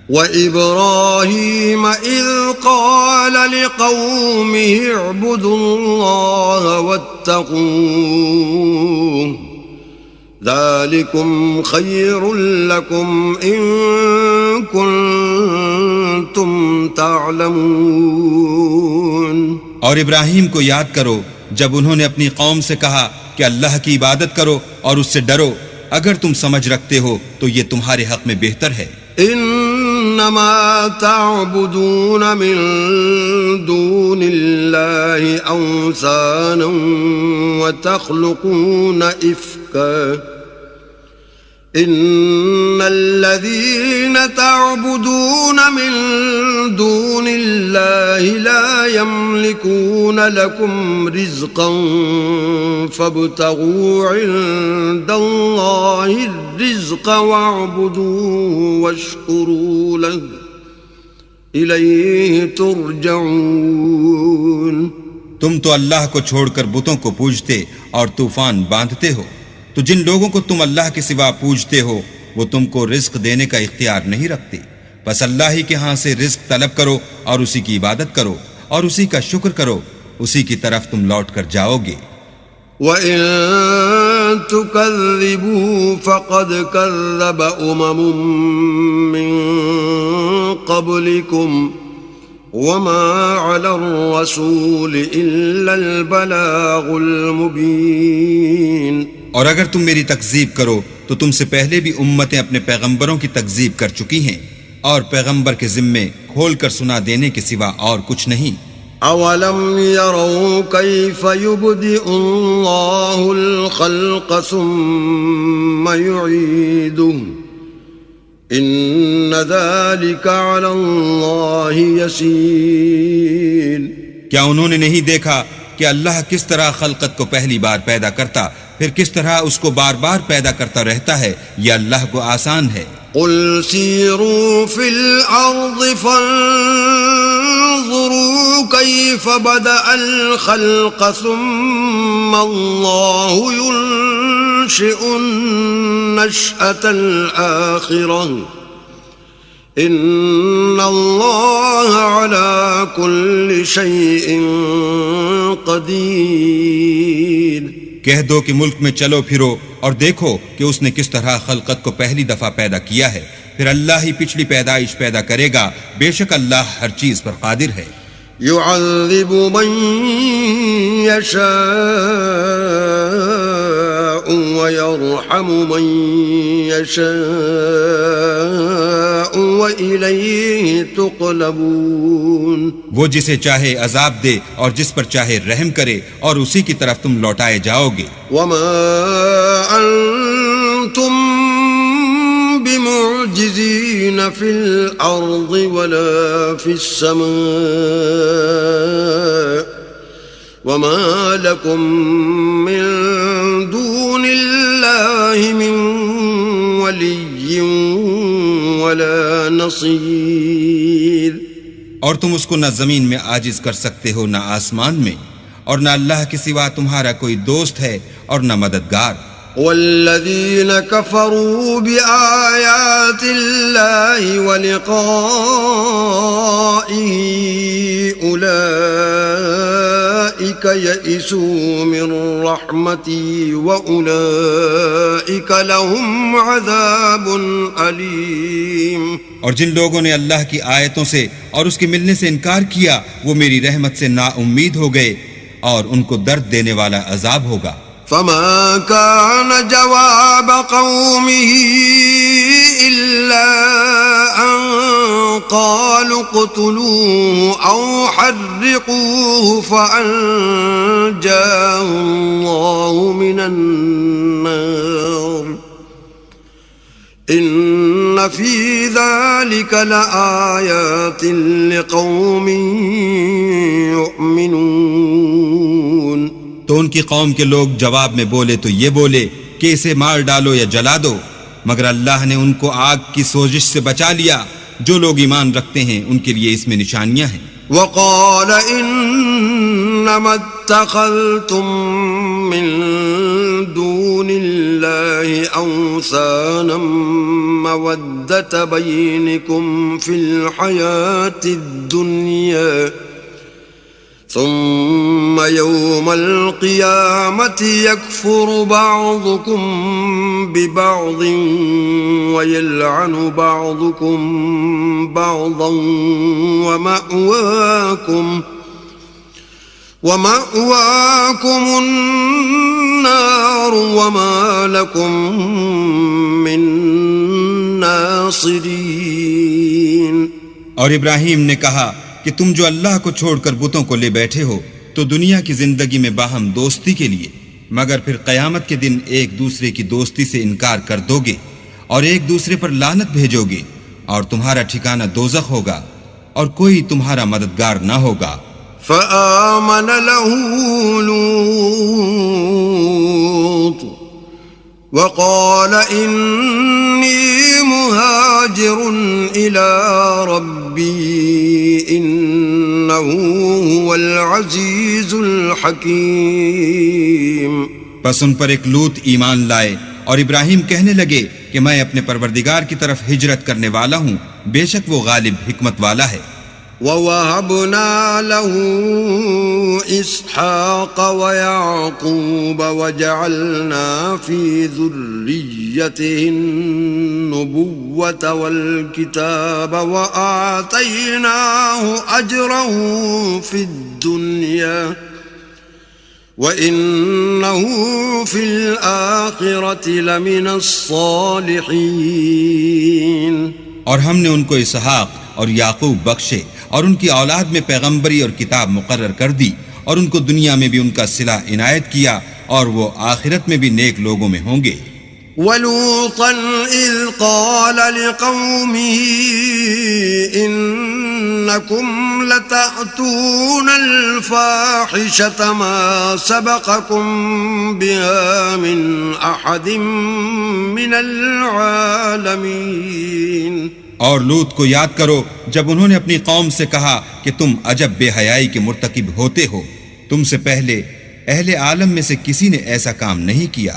وَإِبْرَاهِيمَ إِذْ قَالَ لِقَوْمِهِ اعْبُدُوا اللَّهَ وَاتَّقُوهُ ذَلِكُمْ خَيْرٌ لَكُمْ إِن كُنتُمْ تَعْلَمُونَ۔ اور ابراہیم کو یاد کرو جب انہوں نے اپنی قوم سے کہا کہ اللہ کی عبادت کرو اور اس سے ڈرو، اگر تم سمجھ رکھتے ہو تو یہ تمہارے حق میں بہتر ہے۔ انما تعبدون من دون الله اوثانا وتخلقون افكا ان الذين تعبدون من دون الله لا يملكون لكم رزقا فابتغوا عند الله الرزق واعبدوه واشكروا له إليه ترجعون۔ تم تو اللہ کو چھوڑ کر بتوں کو پوجتے اور طوفان باندھتے ہو، تو جن لوگوں کو تم اللہ کے سوا پوجتے ہو وہ تم کو رزق دینے کا اختیار نہیں رکھتے، بس اللہ ہی کے ہاں سے رزق طلب کرو اور اسی کی عبادت کرو اور اسی کا شکر کرو، اسی کی طرف تم لوٹ کر جاؤ گے۔ وَإِن تُكَذِّبُوا فَقَدْ كَذَّبَ أُمَمٌ مِّن قَبْلِكُمْ وَمَا عَلَى الرَّسُولِ إِلَّا الْبَلَاغُ الْمُبِينُ۔ اور اگر تم میری تکذیب کرو تو تم سے پہلے بھی امتیں اپنے پیغمبروں کی تکذیب کر چکی ہیں، اور پیغمبر کے ذمے کھول کر سنا دینے کے سوا اور کچھ نہیں۔ أَوَلَمْ يَرَوْا كَيْفَ يُبْدِئُ اللَّهُ الْخَلْقَ ثُمَّ يُعِيدُهُ إِنَّ ذَلِكَ عَلَى اللَّهِ يَسِيرٌ۔ کیا انہوں نے نہیں دیکھا کہ اللہ کس طرح خلقت کو پہلی بار پیدا کرتا پھر کس طرح اس کو بار بار پیدا کرتا رہتا ہے، یہ اللہ کو آسان ہے۔ قُلْ سِيرُوا فِي الْأَرْضِ فَانظُرُوا كَيْفَ بَدَأَ الْخَلْقَ ثُمَّ اللَّهُ يُنشِئُ النَّشْأَةَ الْآخِرَةَ إِنَّ اللَّهَ عَلَى كُلِّ شَيْءٍ قَدِيرٌ۔ کہہ دو کہ ملک میں چلو پھرو اور دیکھو کہ اس نے کس طرح خلقت کو پہلی دفعہ پیدا کیا ہے، پھر اللہ ہی پچھلی پیدائش پیدا کرے گا، بے شک اللہ ہر چیز پر قادر ہے۔ يعذب من يشاء ويرحم من يشاء وإليه تقلبون۔ وہ جسے چاہے عذاب دے اور جس پر چاہے رحم کرے اور اسی کی طرف تم لوٹائے جاؤ گے۔ وما أنتم بمعجزين في الأرض ولا في السماء وما لكم من دون الله من ولي ولا نصير۔ اور تم اس کو نہ زمین میں عاجز کر سکتے ہو نہ آسمان میں، اور نہ اللہ کے سوا تمہارا کوئی دوست ہے اور نہ مددگار۔ والذين كفروا بآيات الله ولقائه أولئك يئسوا من رحمتي وأولئك لهم عذاب أليم۔ اور جن لوگوں نے اللہ کی آیتوں سے اور اس کے ملنے سے انکار کیا وہ میری رحمت سے نا امید ہو گئے اور ان کو درد دینے والا عذاب ہوگا۔ فما كان جواب قومه إلا أن قالوا اقتلوه أو حرقوه فأنجاه الله من النار إن في ذلك لآيات لقوم يؤمنون۔ تو ان کی قوم کے لوگ جواب میں بولے تو یہ بولے کہ اسے مار ڈالو یا جلا دو، مگر اللہ نے ان کو آگ کی سوزش سے بچا لیا۔ جو لوگ ایمان رکھتے ہیں ان کے لیے اس میں نشانیاں ہیں۔ وقال انما اتخذتم من دون الله اوثانا مودة بينكم في الحياة الدنيا ثم يوم القيامة يكفر بعضكم ببعض ويلعن بعضكم بعضا ومأواكم النار وما لكم من ناصرين۔ اور ابراہیم نے کہا کہ تم جو اللہ کو چھوڑ کر بتوں کو لے بیٹھے ہو تو دنیا کی زندگی میں باہم دوستی کے لیے، مگر پھر قیامت کے دن ایک دوسرے کی دوستی سے انکار کر دو گے اور ایک دوسرے پر لعنت بھیجو گے، اور تمہارا ٹھکانہ دوزخ ہوگا اور کوئی تمہارا مددگار نہ ہوگا۔ فآمن له لوط وقال إني مهاجر إلى ربي إنه هو العزيز الحكيم. پس ان پر ایک لوط ایمان لائے اور ابراہیم کہنے لگے کہ میں اپنے پروردگار کی طرف ہجرت کرنے والا ہوں، بے شک وہ غالب حکمت والا ہے. وَوَهَبْنَا لَهُ إِسْحَاقَ وَيَعْقُوبَ وَجَعَلْنَا فِي ذُرِّيَّتِهِ النُّبُوَّةَ وَالْكِتَابَ وَآتَيْنَاهُ أَجْرَهُ فِي الدُّنْيَا وَإِنَّهُ فِي الْآخِرَةِ لَمِنَ الصَّالِحِينَ. اور ہم نے ان کو اسحاق اور یعقوب بخشے اور ان کی اولاد میں پیغمبری اور کتاب مقرر کر دی، اور ان کو دنیا میں بھی ان کا صلہ عنایت کیا، اور وہ آخرت میں بھی نیک لوگوں میں ہوں گے. وَلُوطًا إِذْ قَالَ لِقَوْمِهِ إِنَّكُمْ لَتَأْتُونَ الْفَاحِشَةَ مَا سَبَقَكُمْ بِهَا مِنْ أَحَدٍ مِّنَ الْعَالَمِينَ. اور لوط کو یاد کرو جب انہوں نے اپنی قوم سے کہا کہ تم عجب بے حیائی کے مرتکب ہوتے ہو، تم سے پہلے اہل عالم میں سے کسی نے ایسا کام نہیں کیا.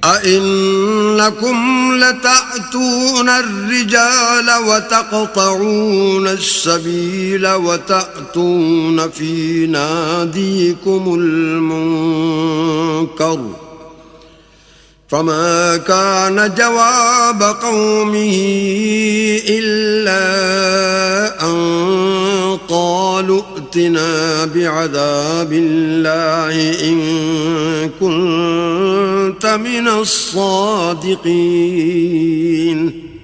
أَإِنَّكُمْ لَتَأْتُونَ الرِّجَالَ وَتَقْطَعُونَ السَّبِيلَ وَتَأْتُونَ فِي نَادِيكُمُ الْمُنكَرَ فما كان جواب قومه إلا أن قالوا ائتنا بعذاب الله إن كنت من الصادقين.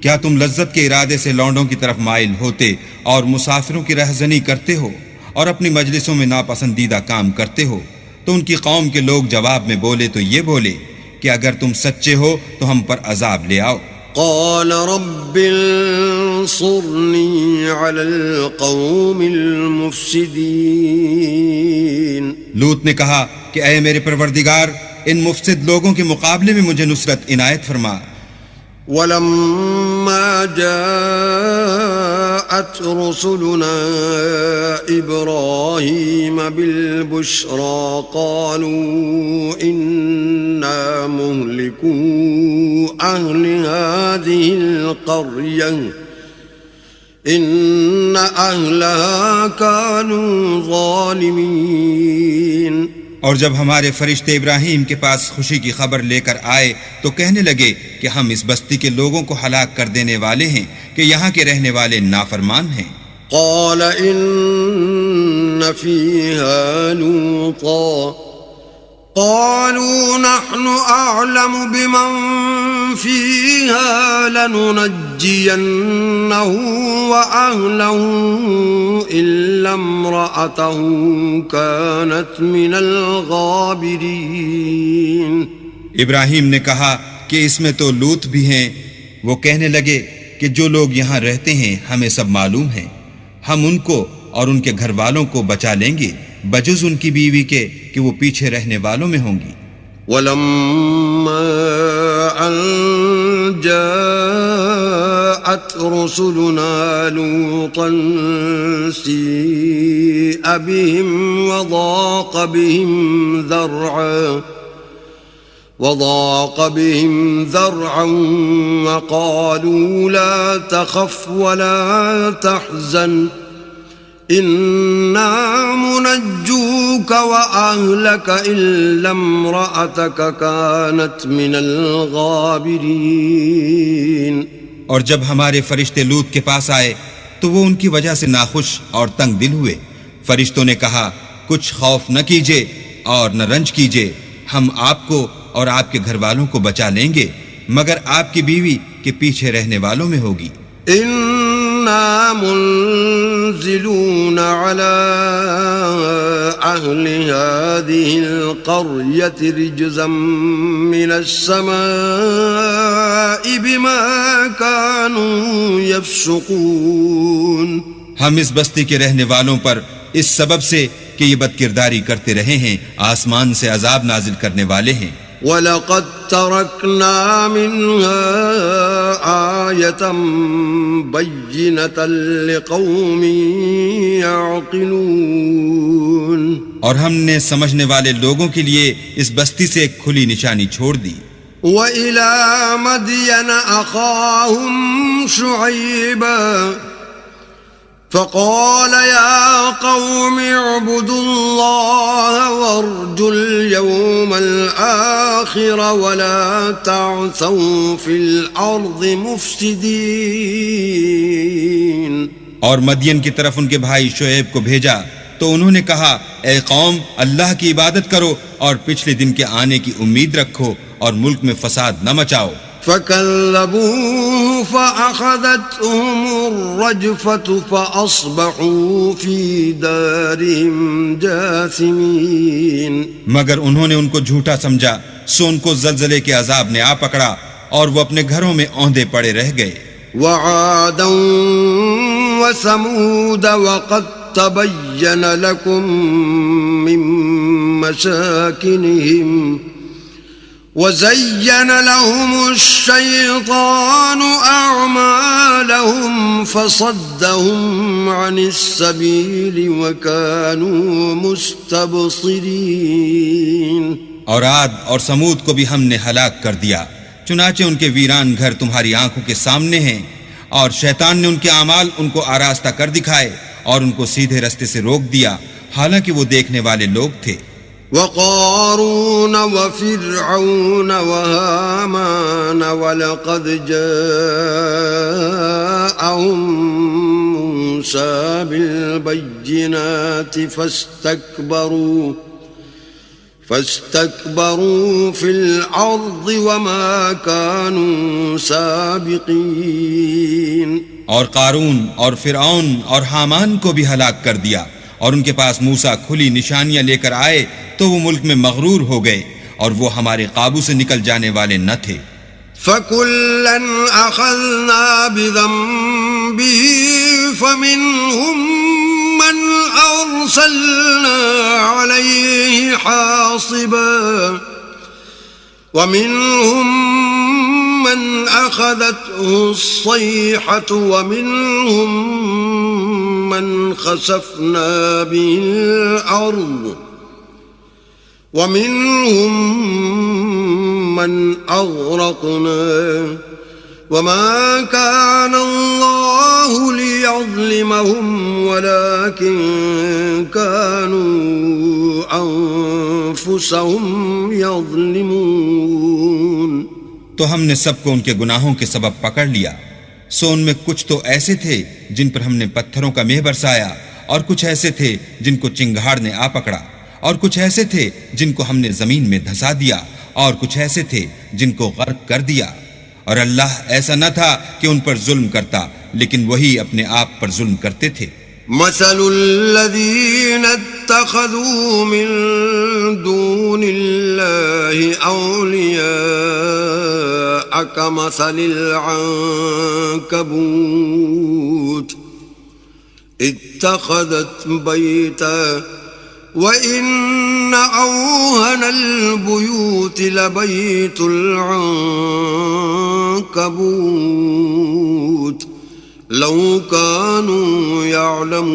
کیا تم لذت کے ارادے سے لونڈوں کی طرف مائل ہوتے اور مسافروں کی رہزنی کرتے ہو اور اپنی مجلسوں میں ناپسندیدہ کام کرتے ہو؟ تو ان کی قوم کے لوگ جواب میں بولے تو یہ بولے کہ اگر تم سچے ہو تو ہم پر عذاب لے آؤ. قال رب انصرني على القوم المفسدين. لوط نے کہا کہ اے میرے پروردگار ان مفسد لوگوں کے مقابلے میں مجھے نصرت عنایت فرما. ولما جاءت رسلنا إبراهيم بالبشرى قالوا إنا مهلكو أهل هذه القرية إن أهلها كانوا ظالمين. اور جب ہمارے فرشتے ابراہیم کے پاس خوشی کی خبر لے کر آئے تو کہنے لگے کہ ہم اس بستی کے لوگوں کو ہلاک کر دینے والے ہیں کہ یہاں کے رہنے والے نافرمان ہیں. قال إن فيها لوطا قالوا نحن أعلم بمن فيها لننجينه وأهله إلا امرأته كانت من الغابرين. ابراہیم نے کہا کہ اس میں تو لوط بھی ہیں. وہ کہنے لگے کہ جو لوگ یہاں رہتے ہیں ہمیں سب معلوم ہیں، ہم ان کو اور ان کے گھر والوں کو بچا لیں گے بجز ان کی بیوی کے کہ وہ پیچھے رہنے والوں میں ہوں گی. ولما أن جاءت رسلنا لوطا سيء بهم وضاق بهم ذرعا وقالوا لا تخف ولا تحزن إنا منجوك وأهلك إلا امرأتك كانت من الغابرين. اور جب ہمارے فرشتے لوط کے پاس آئے تو وہ ان کی وجہ سے ناخوش اور تنگ دل ہوئے. فرشتوں نے کہا کچھ خوف نہ کیجیے اور نہ رنج کیجیے، ہم آپ کو اور آپ کے گھر والوں کو بچا لیں گے مگر آپ کی بیوی کے پیچھے رہنے والوں میں ہوگی. إنا منزلون على أهل هذه القرية رجزا من السماء بما كانوا يفسقون. ہم اس بستی کے رہنے والوں پر اس سبب سے کہ یہ بدکرداری کرتے رہے ہیں آسمان سے عذاب نازل کرنے والے ہیں. وَلَقَدْ تَرَكْنَا مِنْهَا آيَةً بَيِّنَةً لِقَوْمٍ يَعْقِلُونَ، اور ہم نے سمجھنے والے لوگوں کے لیے اس بستی سے ایک کھلی نشانی چھوڑ دی۔ وَإِلَى مَدْيَنَ أَخَاهُمْ شُعَيْبًا فَقَالَ يَا قَوْمِ اعْبُدُوا اللَّهَ وَارْجُوا الْيَوْمَ الْآخِرَ وَلَا تَعْثَوْا فِي الْأَرْضِ مُفْسِدِينَ۔ اور مدین کی طرف ان کے بھائی شعیب کو بھیجا تو انہوں نے کہا، اے قوم، اللہ کی عبادت کرو اور پچھلے دن کے آنے کی امید رکھو اور ملک میں فساد نہ مچاؤ۔ فَكَذَّبُوهُ فَأَخَذَتْهُمُ الرَّجْفَةُ فَأَصْبَحُوا فِي دَارِهِمْ جَاثِمِينَ، مگر انہوں نے ان کو جھوٹا سمجھا، سو ان کو زلزلے کے عذاب نے آ پکڑا اور وہ اپنے گھروں میں اوندے پڑے رہ گئے۔ وَعَادًا وَثَمُودَ وَقَدْ تَبَيَّنَ لَكُم مِّن مَّسَاكِنِهِمْ وَزَيَّنَ لَهُمُ الشَّيْطَانُ أَعْمَالَهُمْ فَصَدَّهُمْ عَنِ السَّبِيلِ وَكَانُوا مُسْتَبْصِرِينَ۔ اور عاد اور سمود کو بھی ہم نے ہلاک کر دیا، چنانچہ ان کے ویران گھر تمہاری آنکھوں کے سامنے ہیں، اور شیطان نے ان کے اعمال ان کو آراستہ کر دکھائے اور ان کو سیدھے رستے سے روک دیا، حالانکہ وہ دیکھنے والے لوگ تھے۔ وَقَارُونَ وَفِرْعَوْنَ وَهَامَانَ وَلَقَدْ جَاءَهُم مُوسَىٰ بِالْبَيِّنَاتِ فَاسْتَكْبَرُوا فِي الْأَرْضِ وَمَا كَانُوا سَابِقِينَ۔ اور قارون اور فرعون اور حامان کو بھی ہلاک کر دیا، اور ان کے پاس موسیٰ کھلی نشانیاں لے کر آئے تو وہ ملک میں مغرور ہو گئے، اور وہ ہمارے قابو سے نکل جانے والے نہ تھے۔ فَكُلًّا أَخَذْنَا بِذَنبِهِ فَمِنْهُم مَّنْ أَرْسَلْنَا عَلَيْهِ حَاصِبًا وَمِنْهُم مَّنْ أَخَذَتْهُ الصَّيْحَةُ وَمِنْهُم مَّنْ خَسَفْنَا بِهِ الْأَرْضَ وَمِنْهُم مَّنْ أَغْرَقْنَا وَمَا كَانَ اللَّهُ لِيَظْلِمَهُمْ وَلَكِنْ كَانُوا أَنفُسَهُمْ يَظْلِمُونَ۔ تو ہم نے سب کو ان کے گناہوں کے سبب پکڑ لیا، سو ان میں کچھ تو ایسے تھے جن پر ہم نے پتھروں کا مہ برسایا، اور کچھ ایسے تھے جن کو چنگھاڑ نے آ پکڑا، اور کچھ ایسے تھے جن کو ہم نے زمین میں دھسا دیا، اور کچھ ایسے تھے جن کو غرق کر دیا۔ اور اللہ ایسا نہ تھا کہ ان پر ظلم کرتا، لیکن وہی اپنے آپ پر ظلم کرتے تھے۔ مثل الذين اتخذوا من دون الله أولياء كمثل العنكبوت اتخذت بيتا وَإِنَّ أَوْهَنَ الْبُيُوتِ لَبَيْتُ الْعَنكَبُوتِ لَوْ كَانُوا يَعْلَمُونَ۔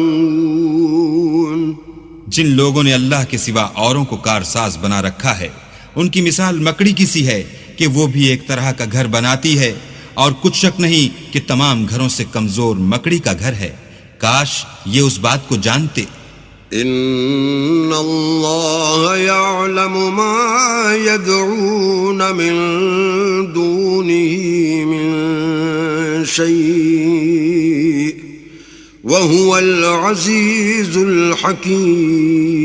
جن لوگوں نے اللہ کے سوا اوروں کو کارساز بنا رکھا ہے، ان کی مثال مکڑی کی سی ہے کہ وہ بھی ایک طرح کا گھر بناتی ہے، اور کچھ شک نہیں کہ تمام گھروں سے کمزور مکڑی کا گھر ہے۔ کاش یہ اس بات کو جانتے۔ ان اللہ یعلم ما یدعون من دونه من شیء وهو العزیز الحکیم۔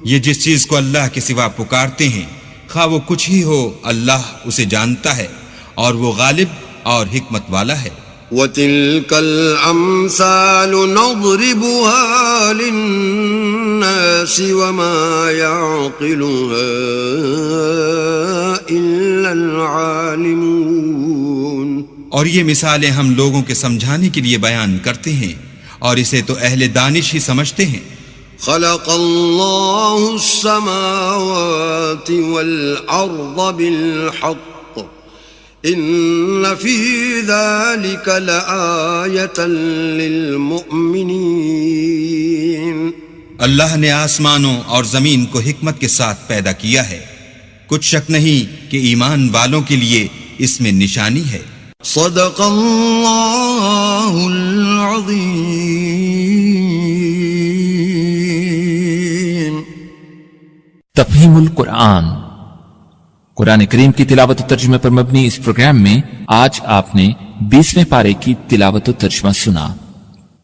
یہ جس چیز کو اللہ کے سوا پکارتے ہیں، خواہ وہ کچھ ہی ہو، اللہ اسے جانتا ہے، اور وہ غالب اور حکمت والا ہے۔ وَتِلْكَ الْأَمْثَالُ نَضْرِبُهَا لِلنَّاسِ وَمَا يَعْقِلُهَا إِلَّا الْعَالِمُونَ۔ اور یہ مثالیں ہم لوگوں کے سمجھانے کے لیے بیان کرتے ہیں، اور اسے تو اہل دانش ہی سمجھتے ہیں۔ خلق الله السماوات والأرض بالحق إن في ذلك لآية للمؤمنين اللہ نے آسمانوں اور زمین کو حکمت کے ساتھ پیدا کیا ہے، کچھ شک نہیں کہ ایمان والوں کے لیے اس میں نشانی ہے۔ صدق اللہ العظیم۔ تفہیم القرآن، قرآن کریم کی تلاوت و ترجمے پر مبنی اس پروگرام میں آج آپ نے 20ویں پارے کی تلاوت و ترجمہ سنا۔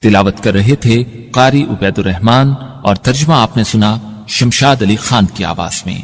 تلاوت کر رہے تھے قاری عبید الرحمان اور ترجمہ آپ نے سنا شمشاد علی خان کی آواز میں۔